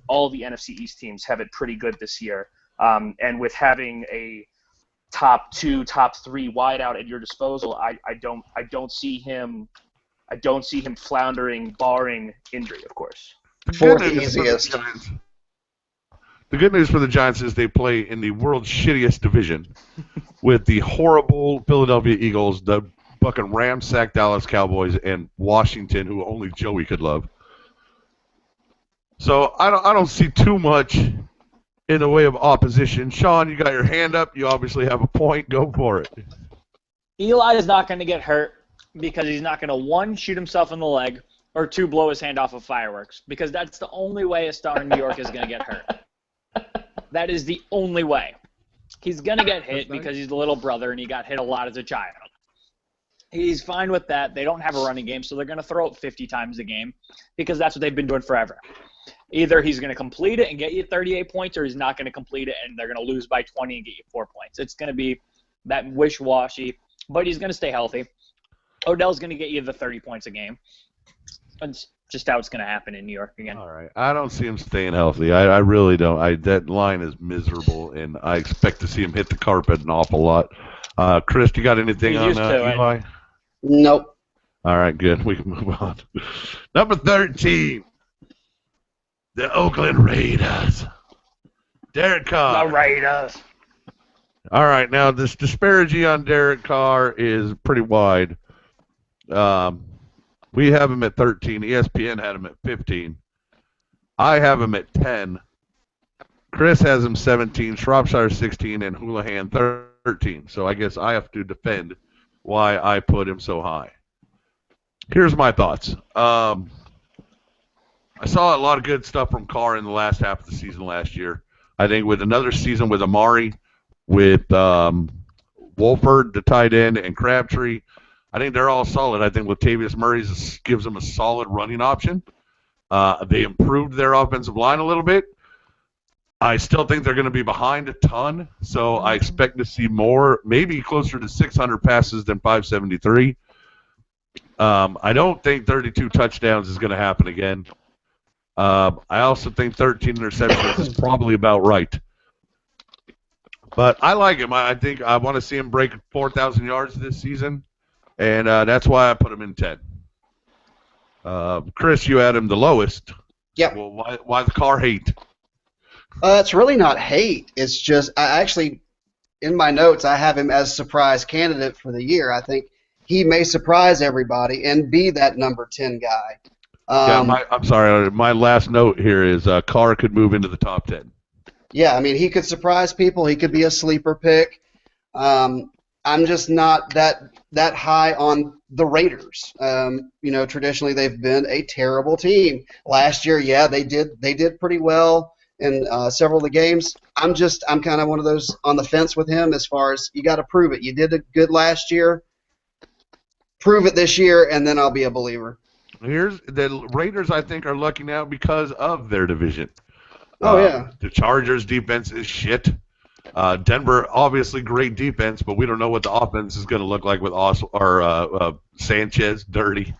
All the NFC East teams have it pretty good this year, and with having a top 2, top 3 wideout at your disposal, I don't see him floundering, barring injury, of course. Fourth easiest. The good news for the Giants is they play in the world's shittiest division with the horrible Philadelphia Eagles, the fucking ramsack Dallas Cowboys, and Washington, who only Joey could love. So I don't see too much in the way of opposition. Sean, you got your hand up. You obviously have a point. Go for it. Eli is not going to get hurt because he's not going to, 1, shoot himself in the leg, or 2, blow his hand off of fireworks, because that's the only way a star in New York is going to get hurt. That is the only way. He's going to get hit because he's the little brother and he got hit a lot as a child. He's fine with that. They don't have a running game, so they're going to throw it 50 times a game because that's what they've been doing forever. Either he's going to complete it and get you 38 points, or he's not going to complete it and they're going to lose by 20 and get you 4 points. It's going to be that wish-washy, but he's going to stay healthy. Odell's going to get you the 30 points a game. That's just how it's going to happen in New York again. All right. I don't see him staying healthy. I really don't. That line is miserable, and I expect to see him hit the carpet an awful lot. Chris, you got anything on Eli? Nope. All right, good. We can move on. Number 13, the Oakland Raiders. Derek The Carr. Raiders. All right, now this disparity on Derek Carr is pretty wide. Um, we have him at 13. ESPN had him at 15. I have him at 10. Chris has him 17. Shropshire 16, and Houlihan 13. So I guess I have to defend why I put him so high. Here's my thoughts. I saw a lot of good stuff from Carr in the last half of the season last year. I think with another season with Amari, with Wolford, the tight end, and Crabtree, I think they're all solid. I think Latavius Murray gives them a solid running option. They improved their offensive line a little bit. I still think they're going to be behind a ton, so I expect to see more, maybe closer to 600 passes than 573. I don't think 32 touchdowns is going to happen again. I also think 13 interceptions is probably about right. But I like him. I think I want to see him break 4,000 yards this season, and that's why I put him in 10. Chris, you had him the lowest. Yep. Well, why the Carr hate? It's really not hate. It's just I actually, in my notes, I have him as surprise candidate for the year. I think he may surprise everybody and be that number 10 guy. I'm sorry. My last note here is Carr could move into the top 10. Yeah, I mean, he could surprise people. He could be a sleeper pick. I'm just not that high on the Raiders. Traditionally they've been a terrible team. Last year, yeah, they did pretty well in several of the games. I'm kind of one of those on the fence with him as far as you got to prove it. You did it good last year. Prove it this year, and then I'll be a believer. Here's the Raiders. I think are lucky now because of their division. Oh yeah. The Chargers' defense is shit. Denver, obviously great defense, but we don't know what the offense is going to look like with Sanchez dirty.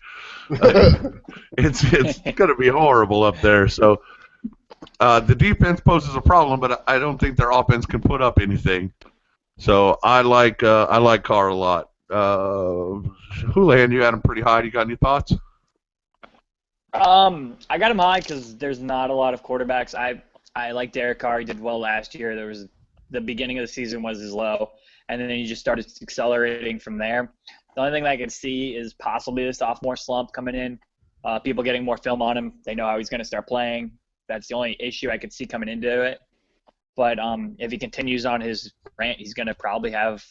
It's going to be horrible up there. So the defense poses a problem, but I don't think their offense can put up anything. So I like Carr a lot. Houlihan, you had him pretty high. You got any thoughts? I got him high because there's not a lot of quarterbacks. I like Derek Carr. He did well last year. There was the beginning of the season was his low, and then he just started accelerating from there. The only thing that I could see is possibly the sophomore slump coming in. People getting more film on him. They know how he's going to start playing. That's the only issue I could see coming into it. But if he continues on his rant, he's going to probably have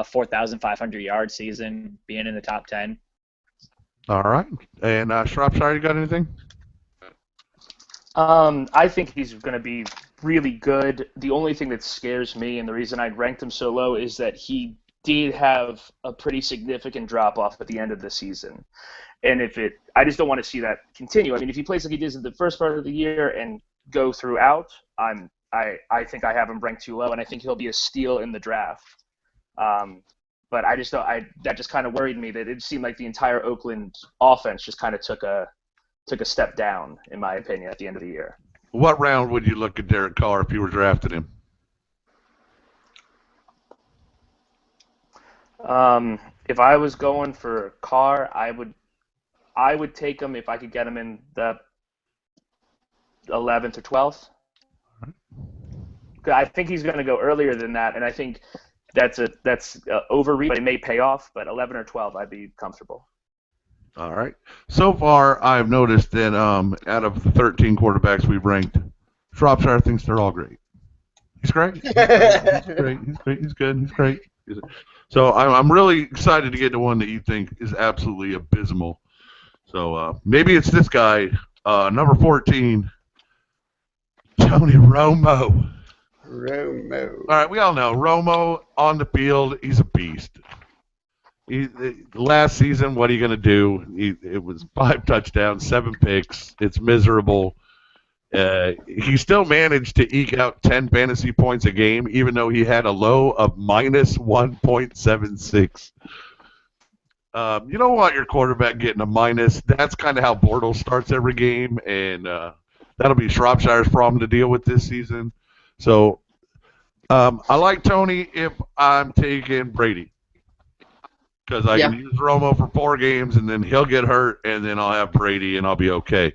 4,500 yard season, being in the top 10. All right. And Shropshire, you got anything? I think he's going to be really good. The only thing that scares me, and the reason I ranked him so low, is that he did have a pretty significant drop-off at the end of the season. And I just don't want to see that continue. I mean, if he plays like he did in the first part of the year and go throughout, I think I have him ranked too low, and I think he'll be a steal in the draft. But that just kind of worried me that it seemed like the entire Oakland offense just kind of took a step down, in my opinion, at the end of the year. What round would you look at Derek Carr if you were drafting him? If I was going for Carr, I would take him if I could get him in the 11th or 12th. I think he's going to go earlier than that, and I think that's overreach, but it may pay off. But 11 or 12, I'd be comfortable. All right. So far, I've noticed that out of the 13 quarterbacks we've ranked, Shropshire thinks they're all great. He's great. He's great. He's great. He's good. He's great. So I'm really excited to get to one that you think is absolutely abysmal. So maybe it's this guy, number 14, Tony Romo. Romo. All right, we all know Romo on the field, he's a beast. Last season, what are you going to do? It was 5 touchdowns, 7 picks. It's miserable. He still managed to eke out 10 fantasy points a game, even though he had a low of minus 1.76. You don't want your quarterback getting a minus. That's kind of how Bortles starts every game, and that'll be Shropshire's problem to deal with this season. So I like Tony if I'm taking Brady. because I Yeah. can use Romo for 4 games, and then he'll get hurt, and then I'll have Brady, and I'll be okay.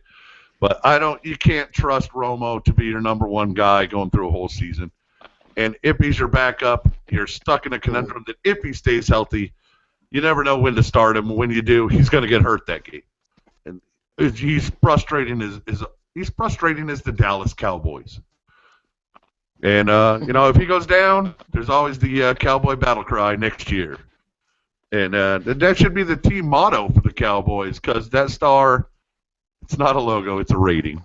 But you can't trust Romo to be your number one guy going through a whole season. And if he's your backup, you're stuck in a conundrum that if he stays healthy, you never know when to start him. When you do, he's going to get hurt that game. And he's frustrating he's frustrating as the Dallas Cowboys. And if he goes down, there's always the Cowboy battle cry next year. And that should be the team motto for the Cowboys, because that star, it's not a logo, it's a rating.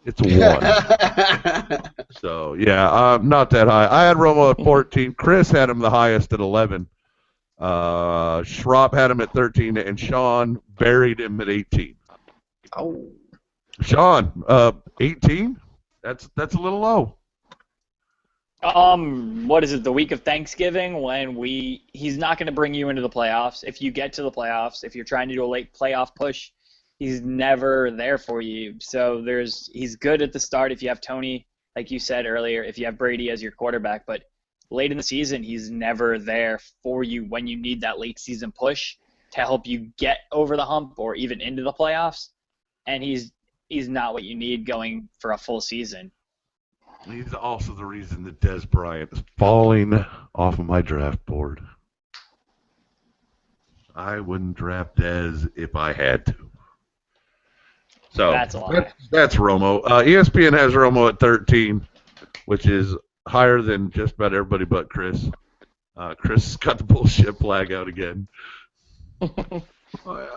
It's a 1. So, yeah, not that high. I had Romo at 14. Chris had him the highest at 11. Schropp had him at 13, and Sean buried him at 18. Oh. Sean, 18? That's a little low. What is it? The week of Thanksgiving when he's not going to bring you into the playoffs. If you get to the playoffs, if you're trying to do a late playoff push, he's never there for you. So he's good at the start if you have Tony, like you said earlier, if you have Brady as your quarterback, but late in the season, he's never there for you when you need that late season push to help you get over the hump or even into the playoffs. And he's not what you need going for a full season. He's also the reason that Des Bryant is falling off of my draft board. I wouldn't draft Des if I had to. So that's a lie. That's Romo. ESPN has Romo at 13, which is higher than just about everybody but Chris. Chris got the bullshit flag out again.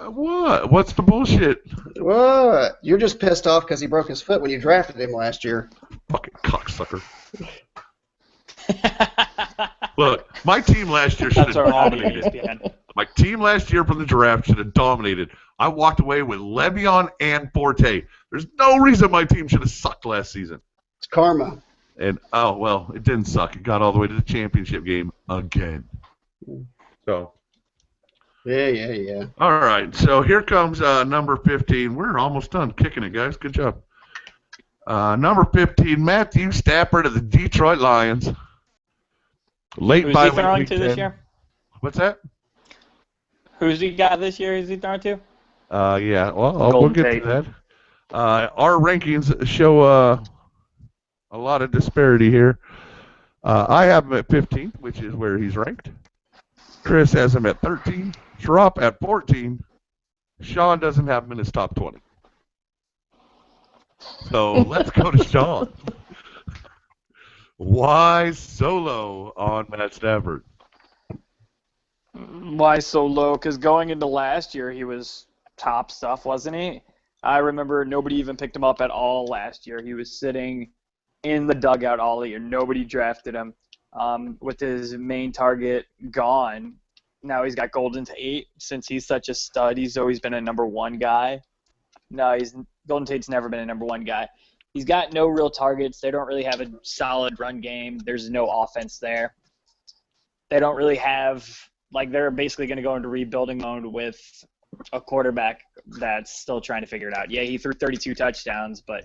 What? What's the bullshit? What? You're just pissed off because he broke his foot when you drafted him last year. Fucking cocksucker. Look, my team last year should have dominated. My team last year from the draft should have dominated. I walked away with Le'Veon and Forte. There's no reason my team should have sucked last season. It's karma. And, it didn't suck. It got all the way to the championship game again. So. Yeah. All right, so here comes number 15. We're almost done kicking it, guys. Good job. Number 15, Matthew Stafford of the Detroit Lions. Late Who's he throwing to this year? What's that? Who's he got this year? Is he throwing to? Yeah. Well, we'll get to that. Our rankings show a lot of disparity here. I have him at 15, which is where he's ranked. Chris has him at 13. Schropp at 14. Sean doesn't have him in his top 20. So let's go to Sean. Why so low on Matt Stafford? Why so low? Because going into last year, he was top stuff, wasn't he? I remember nobody even picked him up at all last year. He was sitting in the dugout all year. Nobody drafted him. With his main target gone, now he's got Golden Tate. Since he's such a stud, he's always been a number one guy. No, Golden Tate's never been a number one guy. He's got no real targets. They don't really have a solid run game. There's no offense there. They don't really have they're basically going to go into rebuilding mode with a quarterback that's still trying to figure it out. Yeah, he threw 32 touchdowns, but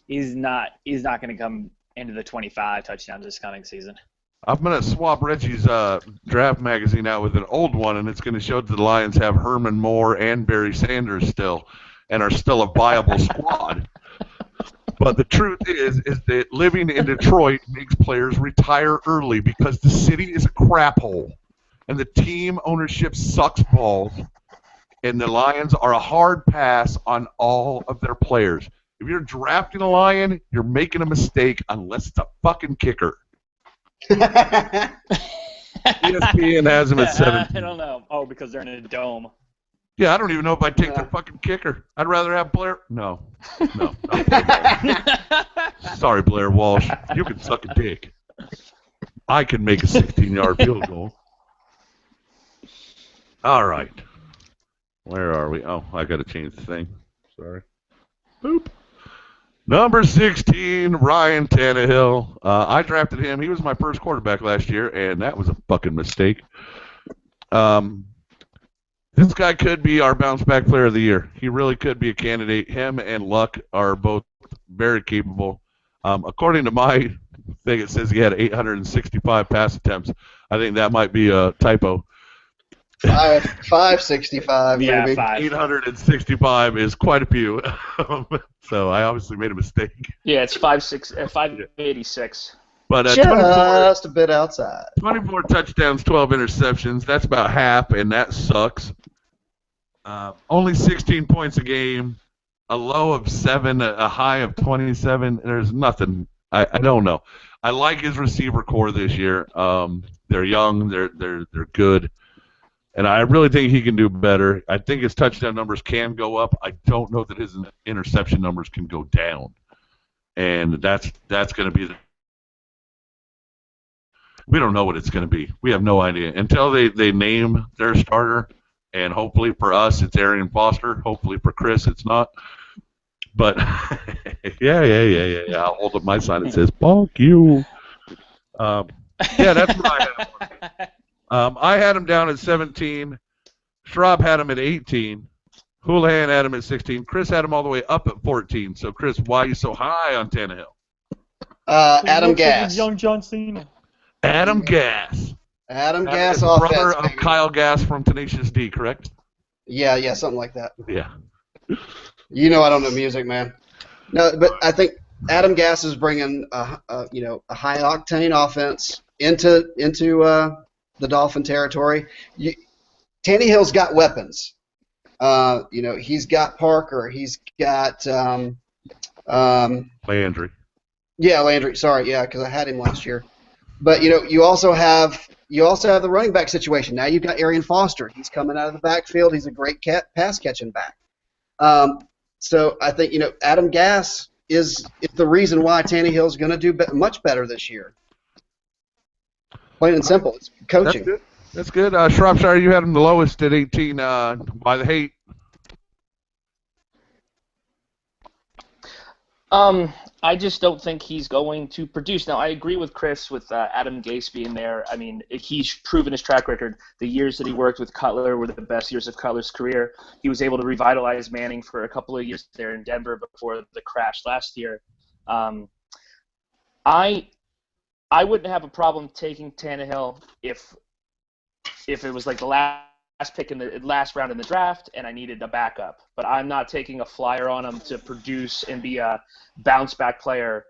he's not going to come into the 25 touchdowns this coming season. I'm going to swap Reggie's draft magazine out with an old one, and it's going to show that the Lions have Herman Moore and Barry Sanders still, and are still a viable squad. But the truth is that living in Detroit makes players retire early because the city is a crap hole, and the team ownership sucks balls, and the Lions are a hard pass on all of their players. If you're drafting a Lion, you're making a mistake unless it's a fucking kicker. ESPN has him at 17. I don't know. Oh, because they're in a dome. Yeah, I don't even know if I'd take their fucking kicker. I'd rather have Blair. No. Sorry, Blair Walsh. You can suck a dick. I can make a 16-yard field goal. All right. Where are we? Oh, I got to change the thing. Sorry. Boop. Number 16, Ryan Tannehill. I drafted him. He was my first quarterback last year, and that was a fucking mistake. This guy could be our bounce-back player of the year. He really could be a candidate. Him and Luck are both very capable. According to my thing, it says he had 865 pass attempts. I think that might be a typo. 565, Yeah, maybe. 5. 865 is quite a few. So I obviously made a mistake. Yeah, it's 586. But 24, Just a bit outside. 24 touchdowns, 12 interceptions. That's about half, and that sucks. Only 16 points a game, a low of 7, a high of 27. There's nothing. I don't know. I like his receiver core this year. They're young. They're good. And I really think he can do better. I think his touchdown numbers can go up. I don't know that his interception numbers can go down. And that's going to be we don't know what it's going to be. We have no idea. Until they name their starter, and hopefully for us it's Arian Foster. Hopefully for Chris it's not. But, yeah. I'll hold up my sign that says, "Fuck you." Yeah, that's what I have. I had him down at 17. Schraub had him at 18. Houlihan had him at 16. Chris had him all the way up at 14. So, Chris, why are you so high on Tannehill? Adam Gass. Young John Cena. Adam Gass. Adam That Gass is the offense. brother of baby. Kyle Gass from Tenacious D, correct? Yeah, something like that. Yeah. You know I don't know music, man. No, but I think Adam Gass is bringing a high octane offense into the Dolphin territory. Tannehill's got weapons. He's got Parker. He's got Landry. Yeah, Landry. Sorry, yeah, because I had him last year. But you also have the running back situation. Now you've got Arian Foster. He's coming out of the backfield. He's a great pass catching back. So I think Adam Gass is the reason why Tannehill's going to do much better this year. Plain and simple, it's coaching. That's good. Shropshire, you had him the lowest at 18 by the hate. I just don't think he's going to produce. Now, I agree with Chris with Adam Gase being there. I mean, he's proven his track record. The years that he worked with Cutler were the best years of Cutler's career. He was able to revitalize Manning for a couple of years there in Denver before the crash last year. I wouldn't have a problem taking Tannehill if it was like the last pick in the last round in the draft and I needed a backup. But I'm not taking a flyer on him to produce and be a bounce back player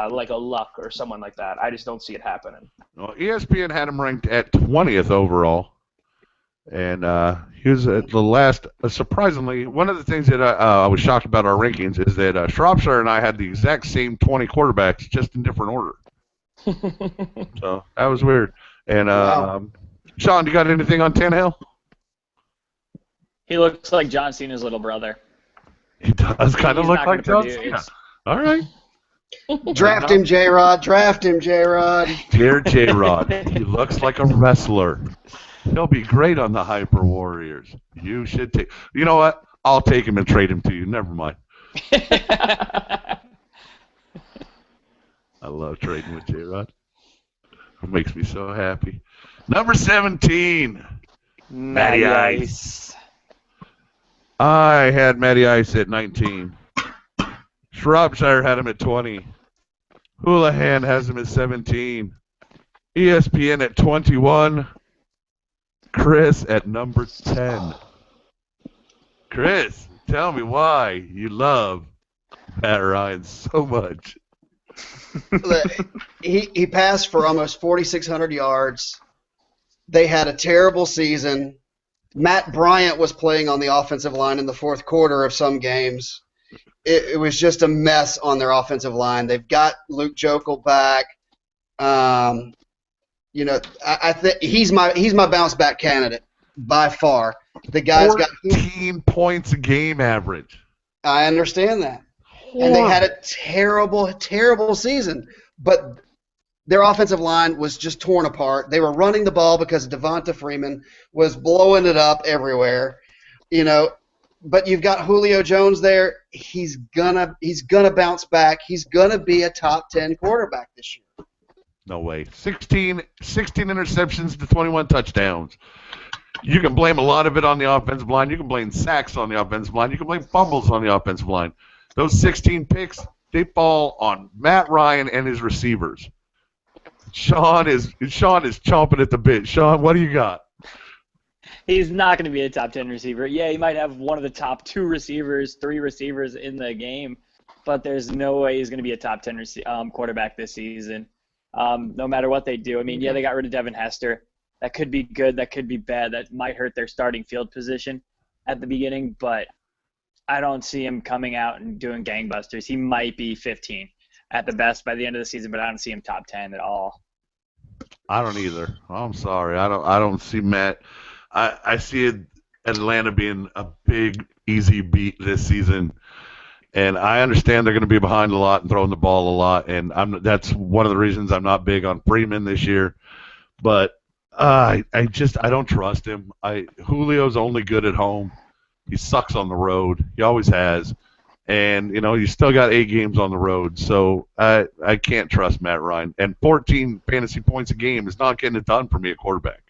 like a Luck or someone like that. I just don't see it happening. Well, ESPN had him ranked at 20th overall. And he was at the last, surprisingly, one of the things that I was shocked about our rankings is that Shropshire and I had the exact same 20 quarterbacks, just in different order. So that was weird. And Wow. Sean, do you got anything on Tannehill? He looks like John Cena's little brother. He does kind of He's look not like gonna John produce. Cena. All right. Draft him, J-Rod. Draft him, J-Rod. Dear J-Rod, he looks like a wrestler. He'll be great on the Hyper Warriors. You should take. You know what? I'll take him and trade him to you. Never mind. I love trading with J-Rod. It makes me so happy. Number 17, Matty Ice. I had Matty Ice at 19. Shropshire had him at 20. Houlihan has him at 17. ESPN at 21. Chris at number 10. Chris, tell me why you love Matt Ryan so much. He passed for almost 4,600 yards. They had a terrible season. Matt Bryant was playing on the offensive line in the fourth quarter of some games. It was just a mess on their offensive line. They've got Luke Jokel back. I think he's my bounce back candidate by far. The guy's got 14 points a game average. I understand that. And they had a terrible, terrible season. But their offensive line was just torn apart. They were running the ball because Devonta Freeman was blowing it up everywhere. But you've got Julio Jones there. He's gonna bounce back. He's gonna be a top 10 quarterback this year. No way. 16 interceptions to 21 touchdowns. You can blame a lot of it on the offensive line. You can blame sacks on the offensive line. You can blame fumbles on the offensive line. Those 16 picks, they fall on Matt Ryan and his receivers. Sean is chomping at the bit. Sean, what do you got? He's not going to be a top 10 receiver. Yeah, he might have one of the top 2 receivers, 3 receivers in the game, but there's no way he's going to be a top 10 quarterback this season. No matter what they do. I mean, yeah, they got rid of Devin Hester. That could be good. That could be bad. That might hurt their starting field position at the beginning, but I don't see him coming out and doing gangbusters. He might be 15 at the best by the end of the season, but I don't see him top 10 at all. I don't either. I'm sorry. I don't see Matt. I see Atlanta being a big, easy beat this season. And I understand they're going to be behind a lot and throwing the ball a lot, and that's one of the reasons I'm not big on Freeman this year. But I don't trust him. Julio's only good at home. He sucks on the road. He always has. And, you still got 8 games on the road, so I can't trust Matt Ryan. And 14 fantasy points a game is not getting it done for me at quarterback.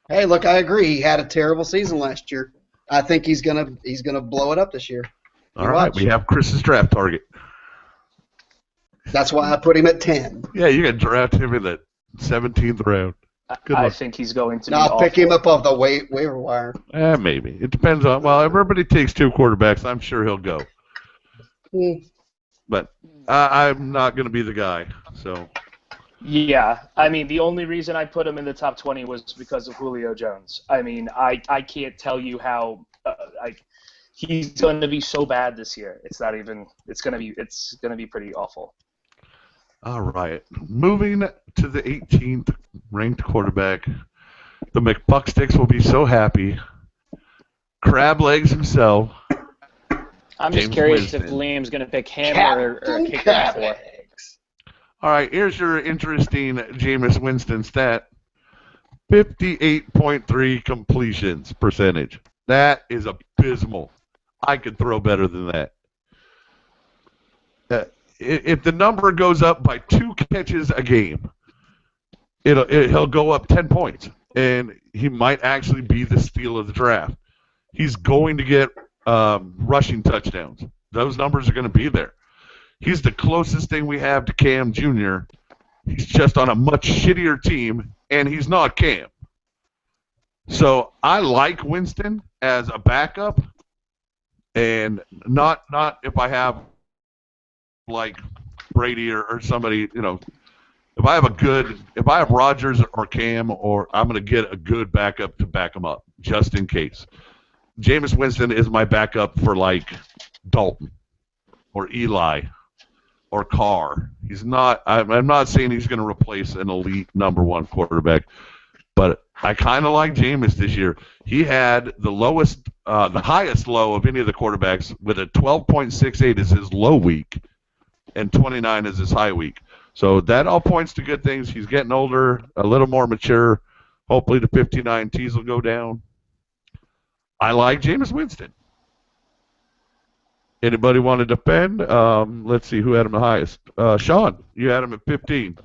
Hey, look, I agree. He had a terrible season last year. I think he's gonna blow it up this year. All right, we have Chris's draft target. That's why I put him at 10. Yeah, you can draft him in the 17th round. I think he's going to be I'll awful. pick him up off the waiver wire. Maybe. It depends on, well, everybody takes 2 quarterbacks. I'm sure he'll go. But I'm not going to be the guy. So. Yeah, I mean, the only reason I put him in the top 20 was because of Julio Jones. I mean, I can't tell you how he's going to be so bad this year. It's not even. It's going to be pretty awful. All right, moving to the 18th ranked quarterback, the McBucksticks will be so happy. Crab legs himself. I'm James just curious Winston. if Liam's going to pick him or kick him for. All right, here's your interesting Jameis Winston stat. 58.3 completions percentage. That is abysmal. I could throw better than that. If the number goes up by 2 catches a game, he'll go up 10 points, and he might actually be the steal of the draft. He's going to get rushing touchdowns. Those numbers are going to be there. He's the closest thing we have to Cam Jr. He's just on a much shittier team, and he's not Cam. So I like Winston as a backup, and not if I have like Brady or somebody, if I have Rodgers or Cam, or I'm going to get a good backup to back him up just in case. Jameis Winston is my backup for like Dalton or Eli or Carr. He's not. I'm not saying he's going to replace an elite number 1 quarterback, but I kind of like Jameis this year. He had the highest low of any of the quarterbacks with a 12.68 as his low week, and 29 as his high week. So that all points to good things. He's getting older, a little more mature. Hopefully the 59 T's will go down. I like Jameis Winston. Anybody want to defend? Let's see who had him the highest. Sean, you had him at 15.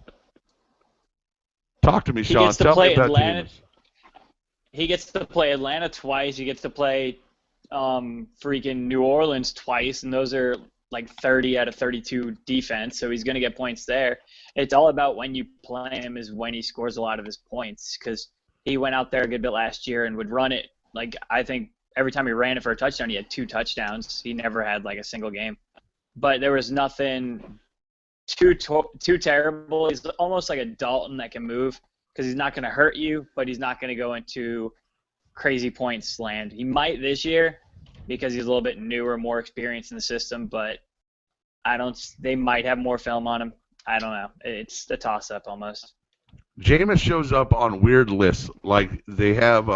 Talk to me, Sean. Tell me about Jameis. He gets to play Atlanta twice. He gets to play freaking New Orleans twice, and those are like 30 out of 32 defense, so he's going to get points there. It's all about when you play him is when he scores a lot of his points, because he went out there a good bit last year and would run it. Like, I think every time he ran it for a touchdown, he had 2 touchdowns. He never had like a single game. But there was nothing too terrible. He's almost like a Dalton that can move, because he's not going to hurt you, but he's not going to go into crazy points land. He might this year because he's a little bit newer, more experienced in the system, but they might have more film on him. I don't know. It's a toss-up almost. Jameis shows up on weird lists. Like they have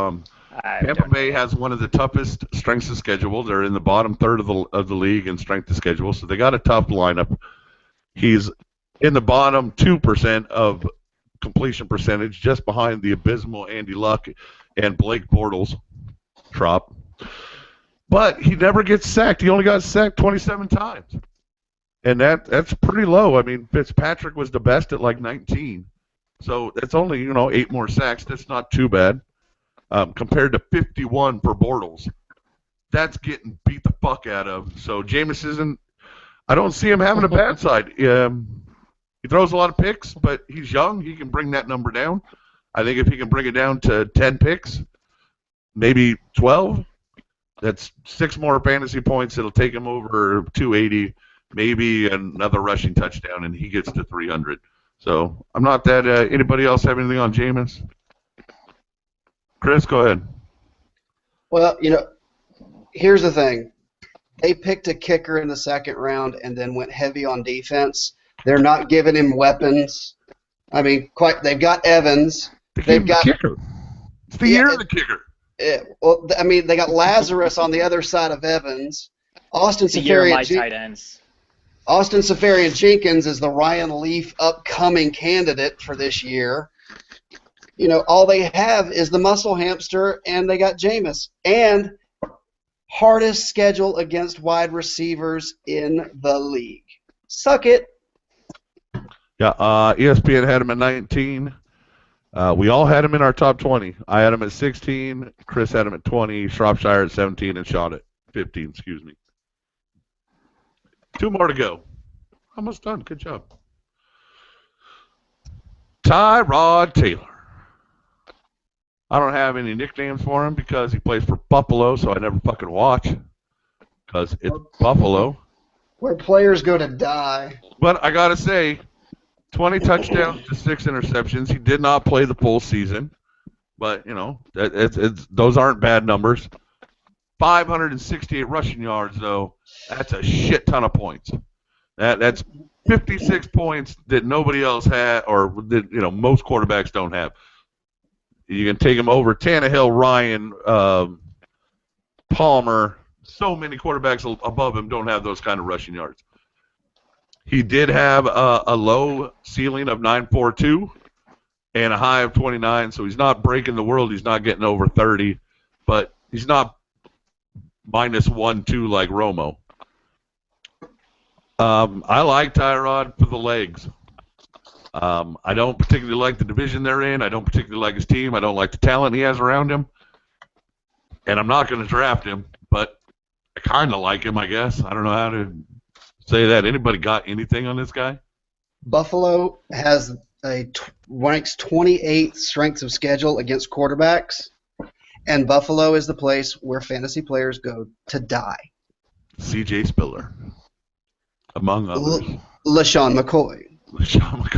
Tampa Bay has one of the toughest strengths of schedule. They're in the bottom third of the league in strength of schedule, so they got a tough lineup. He's in the bottom 2% of completion percentage, just behind the abysmal Andy Luck and Blake Bortles drop. But he never gets sacked. He only got sacked 27 times. And that's pretty low. I mean, Fitzpatrick was the best at like 19. So that's only, 8 more sacks. That's not too bad. Compared to 51 for Bortles. That's getting beat the fuck out of. So Jameis I don't see him having a bad side. He throws a lot of picks, but he's young. He can bring that number down. I think if he can bring it down to 10 picks, maybe 12. That's 6 more fantasy points. It'll take him over 280, maybe another rushing touchdown, and he gets to 300. So I'm not that. Anybody else have anything on Jameis? Chris, go ahead. Well, here's the thing. They picked a kicker in the second round and then went heavy on defense. They're not giving him weapons. I mean, they've got Evans. They've got the kicker. It's the year of the kicker. They got Lazarus on the other side of Evans. Austin tight ends. Austin Safarian-Jenkins is the Ryan Leaf upcoming candidate for this year. All they have is the muscle hamster, and they got Jameis. And hardest schedule against wide receivers in the league. Suck it. Yeah, ESPN had him at 19. We all had him in our top 20. I had him at 16. Chris had him at 20. Shropshire at 17, and Sean at 15. Excuse me. 2 more to go. Almost done. Good job. Tyrod Taylor. I don't have any nicknames for him because he plays for Buffalo, so I never fucking watch because it's Buffalo. Where players go to die. But I got to say, 20 touchdowns to 6 interceptions. He did not play the full season, but, those aren't bad numbers. 568 rushing yards, though. That's a shit ton of points. That's 56 points that nobody else had, or that most quarterbacks don't have. You can take him over Tannehill, Ryan, Palmer. So many quarterbacks above him don't have those kind of rushing yards. He did have a low ceiling of 9.42 and a high of 29, so he's not breaking the world. He's not getting over 30, but he's not minus 1-2 like Romo. I like Tyrod for the legs. I don't particularly like the division they're in. I don't particularly like his team. I don't like the talent he has around him. And I'm not going to draft him, but I kind of like him, I guess. I don't know how to say that. Anybody got anything on this guy? Buffalo has ranks 28th strength of schedule against quarterbacks, and Buffalo is the place where fantasy players go to die. C.J. Spiller, among others. LaShawn McCoy.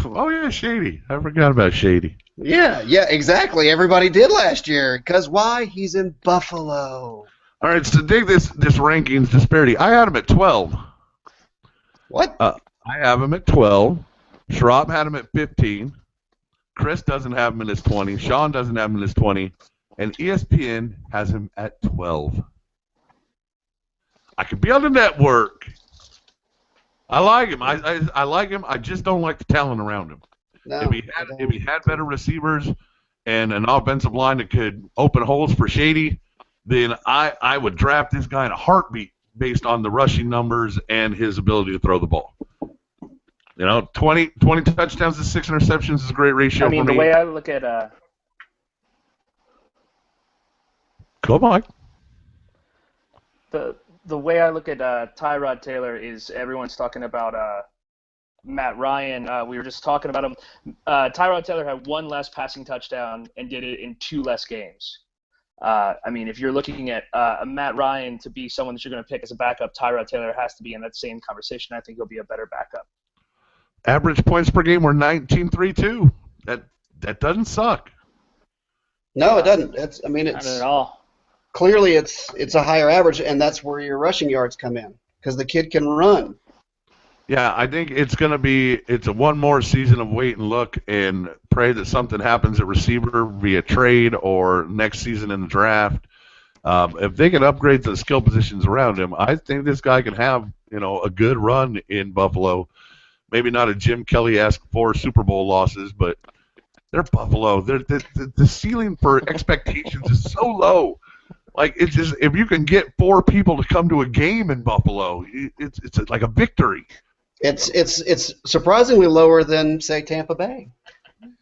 Oh, yeah, Shady. I forgot about Shady. Yeah, exactly. Everybody did last year. Because why? He's in Buffalo. All right, so dig this rankings disparity. I had him at 12. What? I have him at 12. Schraub had him at 15. Chris doesn't have him in his 20. Sean doesn't have him in his 20. And ESPN has him at 12. I could be on the network. I like him. I like him. I just don't like the talent around him. No, if he had better receivers and an offensive line that could open holes for Shady, then I would draft this guy in a heartbeat based on the rushing numbers and his ability to throw the ball. 20 touchdowns to 6 interceptions is a great ratio for me. The way I look at Come on. The way I look at Tyrod Taylor is everyone's talking about Matt Ryan. We were just talking about him. Tyrod Taylor had 1 less passing touchdown and did it in 2 less games. If you're looking at Matt Ryan to be someone that you're going to pick as a backup, Tyrod Taylor has to be in that same conversation. I think he'll be a better backup. Average points per game were 19.32. That doesn't suck. No, it doesn't. It's not at all. Clearly, it's a higher average, and that's where your rushing yards come in because the kid can run. Yeah, I think it's a one more season of wait and look and pray that something happens at receiver via trade or next season in the draft. If they can upgrade the skill positions around him, I think this guy can have a good run in Buffalo. Maybe not a Jim Kelly-esque 4 Super Bowl losses, but they're Buffalo. The ceiling for expectations is so low. Like, it's just, if you can get 4 people to come to a game in Buffalo, it's like a victory. It's surprisingly lower than, say, Tampa Bay.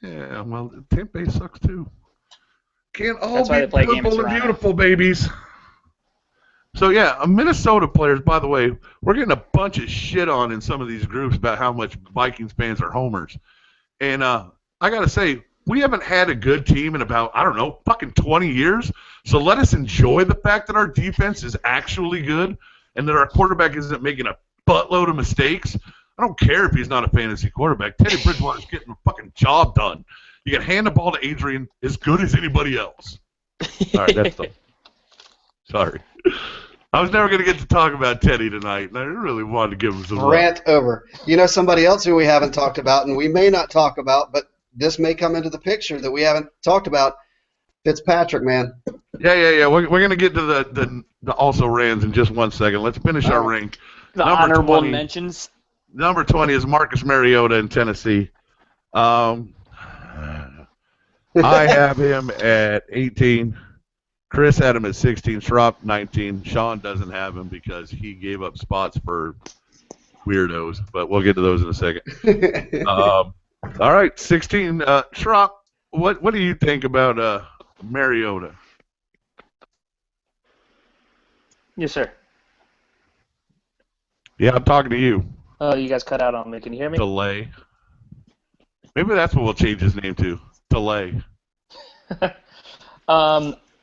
Yeah, well, Tampa Bay sucks too. Can't all That's why be they play purple games and around. beautiful, babies. So yeah, Minnesota players. By the way, we're getting a bunch of shit on in some of these groups about how much Vikings fans are homers, and I gotta say, we haven't had a good team in about, I don't know, fucking 20 years. So let us enjoy the fact that our defense is actually good and that our quarterback isn't making a buttload of mistakes. I don't care if he's not a fantasy quarterback. Teddy Bridgewater's getting the fucking job done. You can hand the ball to Adrian as good as anybody else. All right, that's the. Sorry. I was never going to get to talk about Teddy tonight, and I really wanted to give him some Rant over. You know, somebody else who we haven't talked about, and we may not talk about, but this may come into the picture that we haven't talked about, Fitzpatrick, man. Yeah. We're going to get to the also Rans in just 1 second. Let's finish our rank. The Number honorable 20. mentions. Number 20 is Marcus Mariota in Tennessee. I have him at 18. Chris had him at 16. Schropp 19. Sean doesn't have him because he gave up spots for weirdos, but we'll get to those in a second. All right, 16. Schropp, what do you think about Mariota? Yes, sir. Yeah, I'm talking to you. Oh, you guys cut out on me. Can you hear me? Delay. Maybe that's what we'll change his name to. Delay.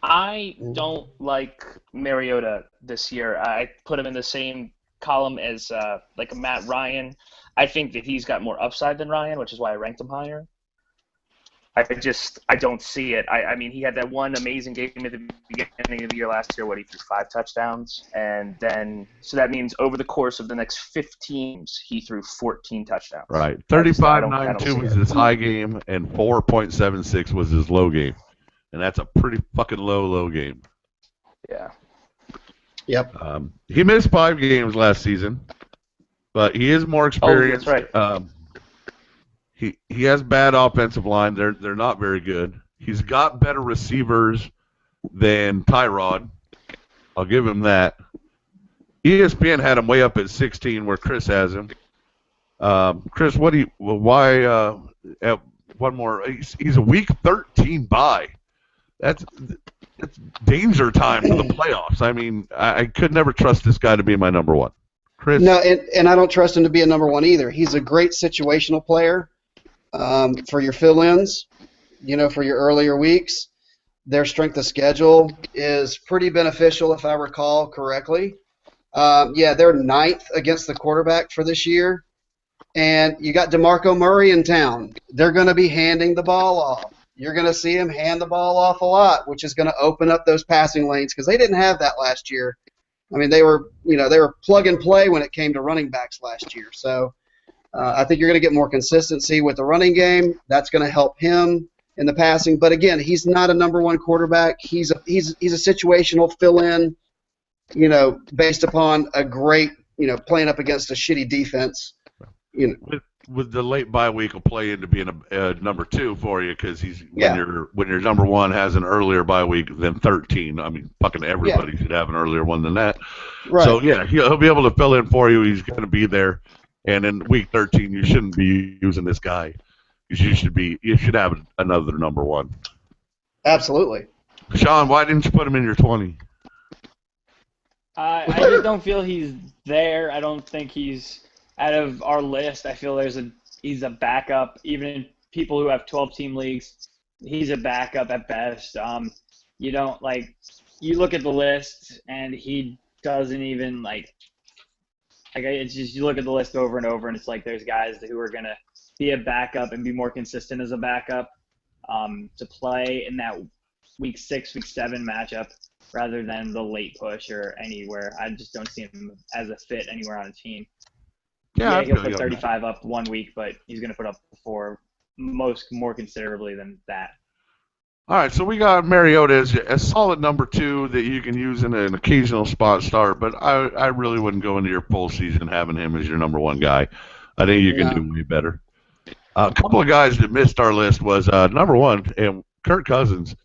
I don't like Mariota this year. I put him in the same column as like a Matt Ryan. I think that he's got more upside than Ryan, which is why I ranked him higher. I don't see it. I mean, he had that one amazing game at the beginning of the year last year, he threw 5 touchdowns, and then so that means over the course of the next 15 games, he threw 14 touchdowns. Right, 35.92 was his high game, and 4.76 was his low game, and that's a pretty fucking low game. Yeah. Yep. He missed 5 games last season, but he is more experienced. Oh, that's right. He has bad offensive line. They're not very good. He's got better receivers than Tyrod. I'll give him that. ESPN had him way up at 16, where Chris has him. Chris, one more? He's a week 13 bye. That's danger time for the playoffs. I mean, I could never trust this guy to be my number one. Chris? No, and I don't trust him to be a number one either. He's a great situational player. For your fill-ins, for your earlier weeks, their strength of schedule is pretty beneficial, if I recall correctly. They're 9th against the quarterback for this year, and you got DeMarco Murray in town. They're going to be handing the ball off. You're going to see him hand the ball off a lot, which is going to open up those passing lanes because they didn't have that last year. I mean, they were plug and play when it came to running backs last year. So. I think you're going to get more consistency with the running game. That's going to help him in the passing. But again, he's not a number one quarterback. He's a situational fill-in, based upon a great, playing up against a shitty defense. With the late bye week will play into being a number 2 for you because when your number 1 has an earlier bye week than 13. I mean, fucking everybody should have an earlier one than that. Right. So yeah, he'll be able to fill in for you. He's going to be there. And in week 13, you shouldn't be using this guy. You should have another number 1. Absolutely. Sean, why didn't you put him in your 20? I just don't feel he's there. I don't think he's out of our list. I feel he's a backup. Even in people who have 12-team leagues, he's a backup at best. You look at the list and he doesn't even it's just you look at the list over and over, and it's like there's guys who are going to be a backup and be more consistent as a backup to play in that week 6, week 7 matchup rather than the late push or anywhere. I just don't see him as a fit anywhere on a team. Yeah, he'll put 35 up 1 week, but he's going to put up more considerably than that. All right, so we got Mariota as a solid number 2 that you can use in an occasional spot start, but I really wouldn't go into your full season having him as your number 1 guy. I think you can do way better. A couple of guys that missed our list was number 1, and Kirk Cousins.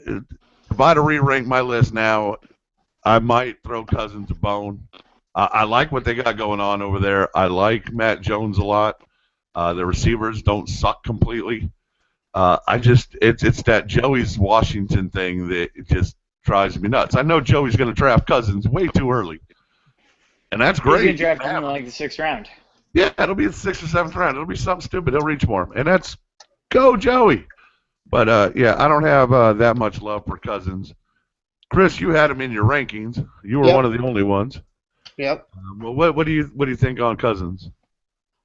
If I had to re-rank my list now, I might throw Cousins a bone. I like what they got going on over there. I like Matt Jones a lot. The receivers don't suck completely. It's that Joey's Washington thing that just drives me nuts. I know Joey's going to draft Cousins way too early, and that's great. He's going to draft him in the 6th round. Yeah, it'll be the 6th or 7th round. It'll be something stupid. He'll reach for him, and that's Go Joey. But yeah, I don't have that much love for Cousins. Chris, you had him in your rankings. You were one Yep. of the only ones. Yep. Well, what do you think on Cousins?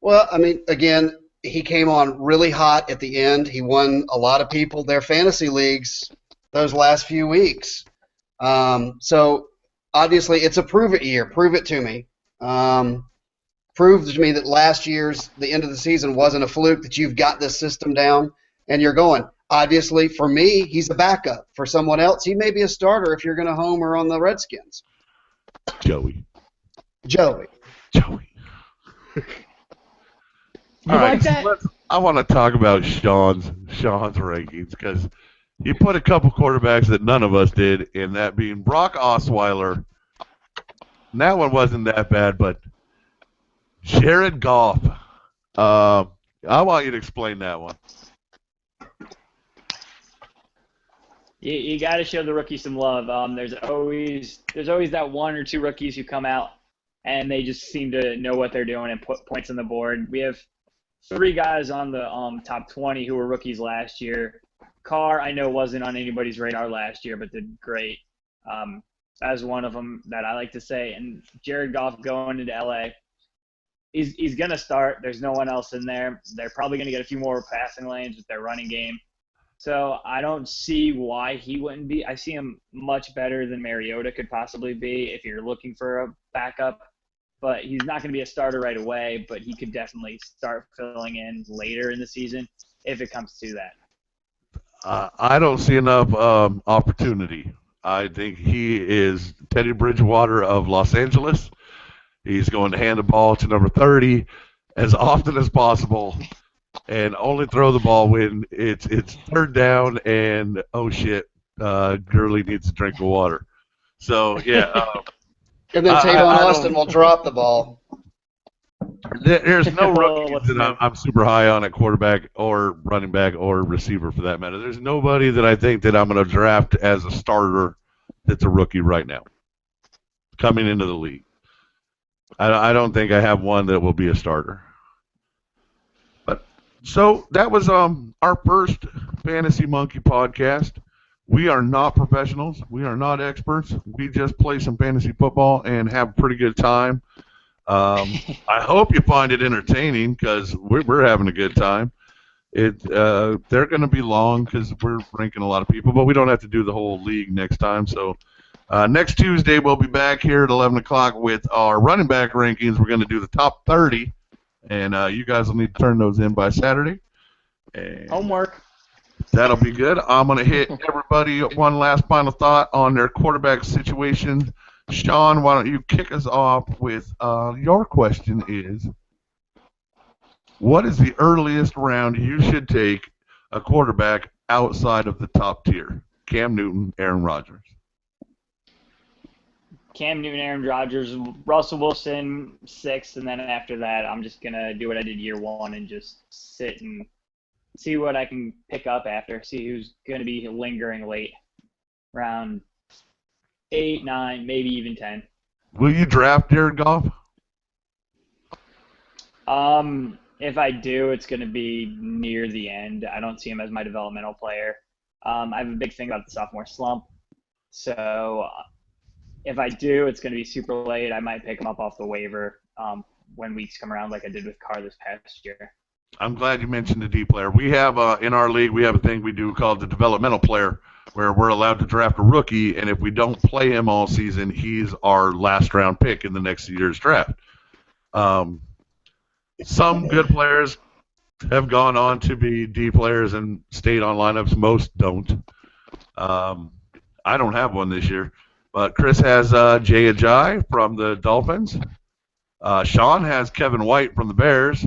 Well, I mean, again, he came on really hot at the end. He won a lot of people their fantasy leagues those last few weeks. So obviously, it's a prove it year. Prove it to me. Prove to me that last year's the end of the season wasn't a fluke. That you've got this system down and you're going. Obviously, for me, he's a backup. For someone else, he may be a starter if you're going to homer on the Redskins. Joey. Joey. Joey. You All right, like that? I want to talk about Sean's rankings because he put a couple quarterbacks that none of us did, and that being Brock Osweiler. And that one wasn't that bad, but Jared Goff. I want you to explain that one. You got to show the rookies some love. There's always that one or two rookies who come out and they just seem to know what they're doing and put points on the board. We have 3 guys on the top 20 who were rookies last year. Carr, I know, wasn't on anybody's radar last year, but did great. As one of them that I like to say. And Jared Goff going into LA, he's going to start. There's no one else in there. They're probably going to get a few more passing lanes with their running game. So I don't see why he wouldn't be. I see him much better than Mariota could possibly be if you're looking for a backup. But he's not going to be a starter right away, but he could definitely start filling in later in the season if it comes to that. I don't see enough opportunity. I think he is Teddy Bridgewater of Los Angeles. He's going to hand the ball to number 30 as often as possible and only throw the ball when it's third down and, oh, shit, Gurley needs a drink of water. So, yeah. And then Tavon Austin will drop the ball. There's no rookies What's that new? I'm super high on at quarterback or running back or receiver for that matter. There's nobody that I think that I'm going to draft as a starter that's a rookie right now coming into the league. I don't think I have one that will be a starter. But so that was our first Fantasy Monkey podcast. We are not professionals. We are not experts. We just play some fantasy football and have a pretty good time. I hope you find it entertaining because we're having a good time. They're going to be long because we're ranking a lot of people, but we don't have to do the whole league next time. So next Tuesday we'll be back here at 11 o'clock with our running back rankings. We're going to do the top 30, and you guys will need to turn those in by Saturday. And Homework. that'll be good. I'm going to hit everybody one last final thought on their quarterback situation. Sean, why don't you kick us off with your question is, what is the earliest round you should take a quarterback outside of the top tier? Cam Newton, Aaron Rodgers. Cam Newton, Aaron Rodgers, Russell Wilson, 6th, and then after that, I'm just going to do what I did year 1 and just sit and see what I can pick up after, see who's going to be lingering late, round 8, 9, maybe even 10. Will you draft Jared Goff? If I do, it's going to be near the end. I don't see him as my developmental player. I have a big thing about the sophomore slump. So if I do, it's going to be super late. I might pick him up off the waiver when weeks come around like I did with Carr this past year. I'm glad you mentioned the D player. We have, in our league, we have a thing we do called the developmental player where we're allowed to draft a rookie, and if we don't play him all season, he's our last-round pick in the next year's draft. Some good players have gone on to be D players and stayed on lineups. Most don't. I don't have one this year, but Chris has Jay Ajayi from the Dolphins. Sean has Kevin White from the Bears.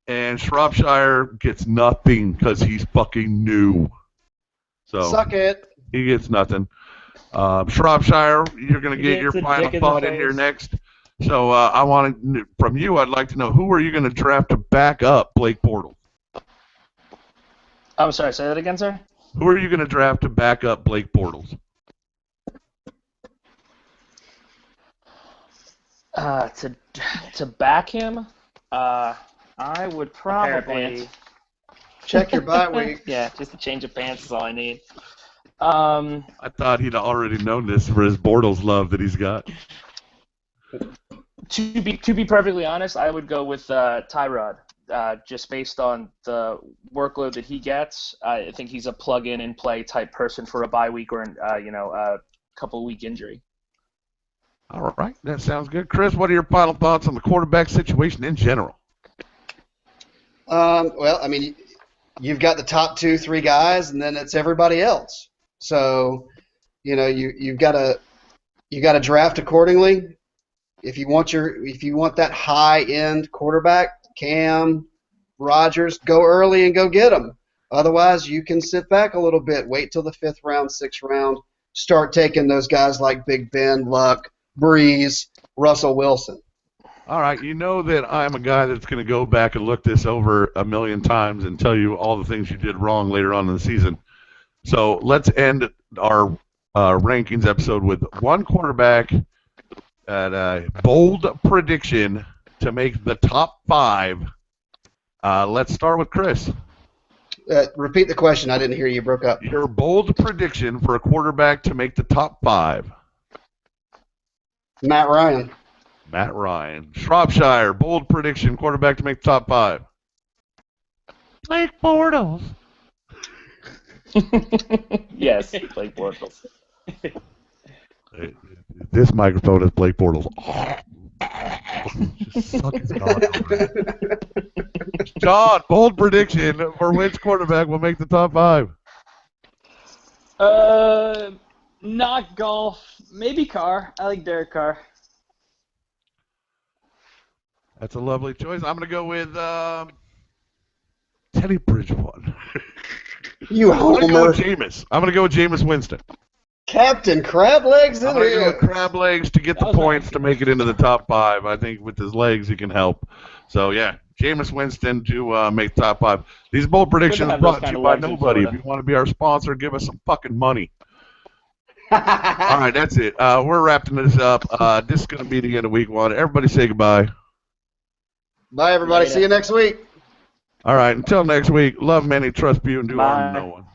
And Shropshire gets nothing because he's fucking new. So Suck it. he gets nothing. Shropshire, you're going to get your Gets a final dick in the thought in here face. next. So I want from you, I'd like to know, who are you going to draft to back up Blake Bortles? I'm sorry, say that again, sir? Who are you going to draft to back up Blake Bortles? To back him, I would pair of probably. pants. Check your bye week. Yeah, just a change of pants is all I need. I thought he'd already known this for his Bortles love that he's got. To be perfectly honest, I would go with Tyrod. Just based on the workload that he gets, I think he's a plug-in and play type person for a bye week or a couple week injury. All right, that sounds good. Chris, what are your final thoughts on the quarterback situation in general? Well, I mean, you've got the top 2-3 guys, and then it's everybody else. So, you've got to draft accordingly. If you want that high end quarterback, Cam, Rodgers, go early and go get them. Otherwise, you can sit back a little bit, wait till the 5th round, 6th round, start taking those guys like Big Ben, Luck, Breeze, Russell Wilson. All right, you know that I'm a guy that's going to go back and look this over a million times and tell you all the things you did wrong later on in the season. So let's end our rankings episode with one quarterback at a bold prediction to make the top 5. Let's start with Chris. Repeat the question. I didn't hear you. Broke up. Your bold prediction for a quarterback to make the top 5. Matt Ryan. Matt Ryan. Shropshire, bold prediction, quarterback to make the top 5. Blake Bortles. Yes, Blake Bortles. This microphone is Blake Bortles. Just suck his dog over. John, bold prediction for which quarterback will make the top 5. Not golf. Maybe Carr. I like Derek Carr. That's a lovely choice. I'm going to go with Teddy Bridgewater. You I'm going to go homer. with Jameis. I'm going to go with Jameis Winston. Captain Crab Legs in I'm going to go here. with Crab Legs to get the points to make it into the top 5. I think with his legs he can help. So, yeah, Jameis Winston to make the top 5. These bold predictions have brought those to kind you of by legs in nobody. If Florida. you want to be our sponsor, give us some fucking money. All right, that's it. We're wrapping this up. This is going to be the end of week 1. Everybody say goodbye. Bye, everybody. Later. See you next week. All right, until next week, love many, trust few, and do harm to Bye. no one.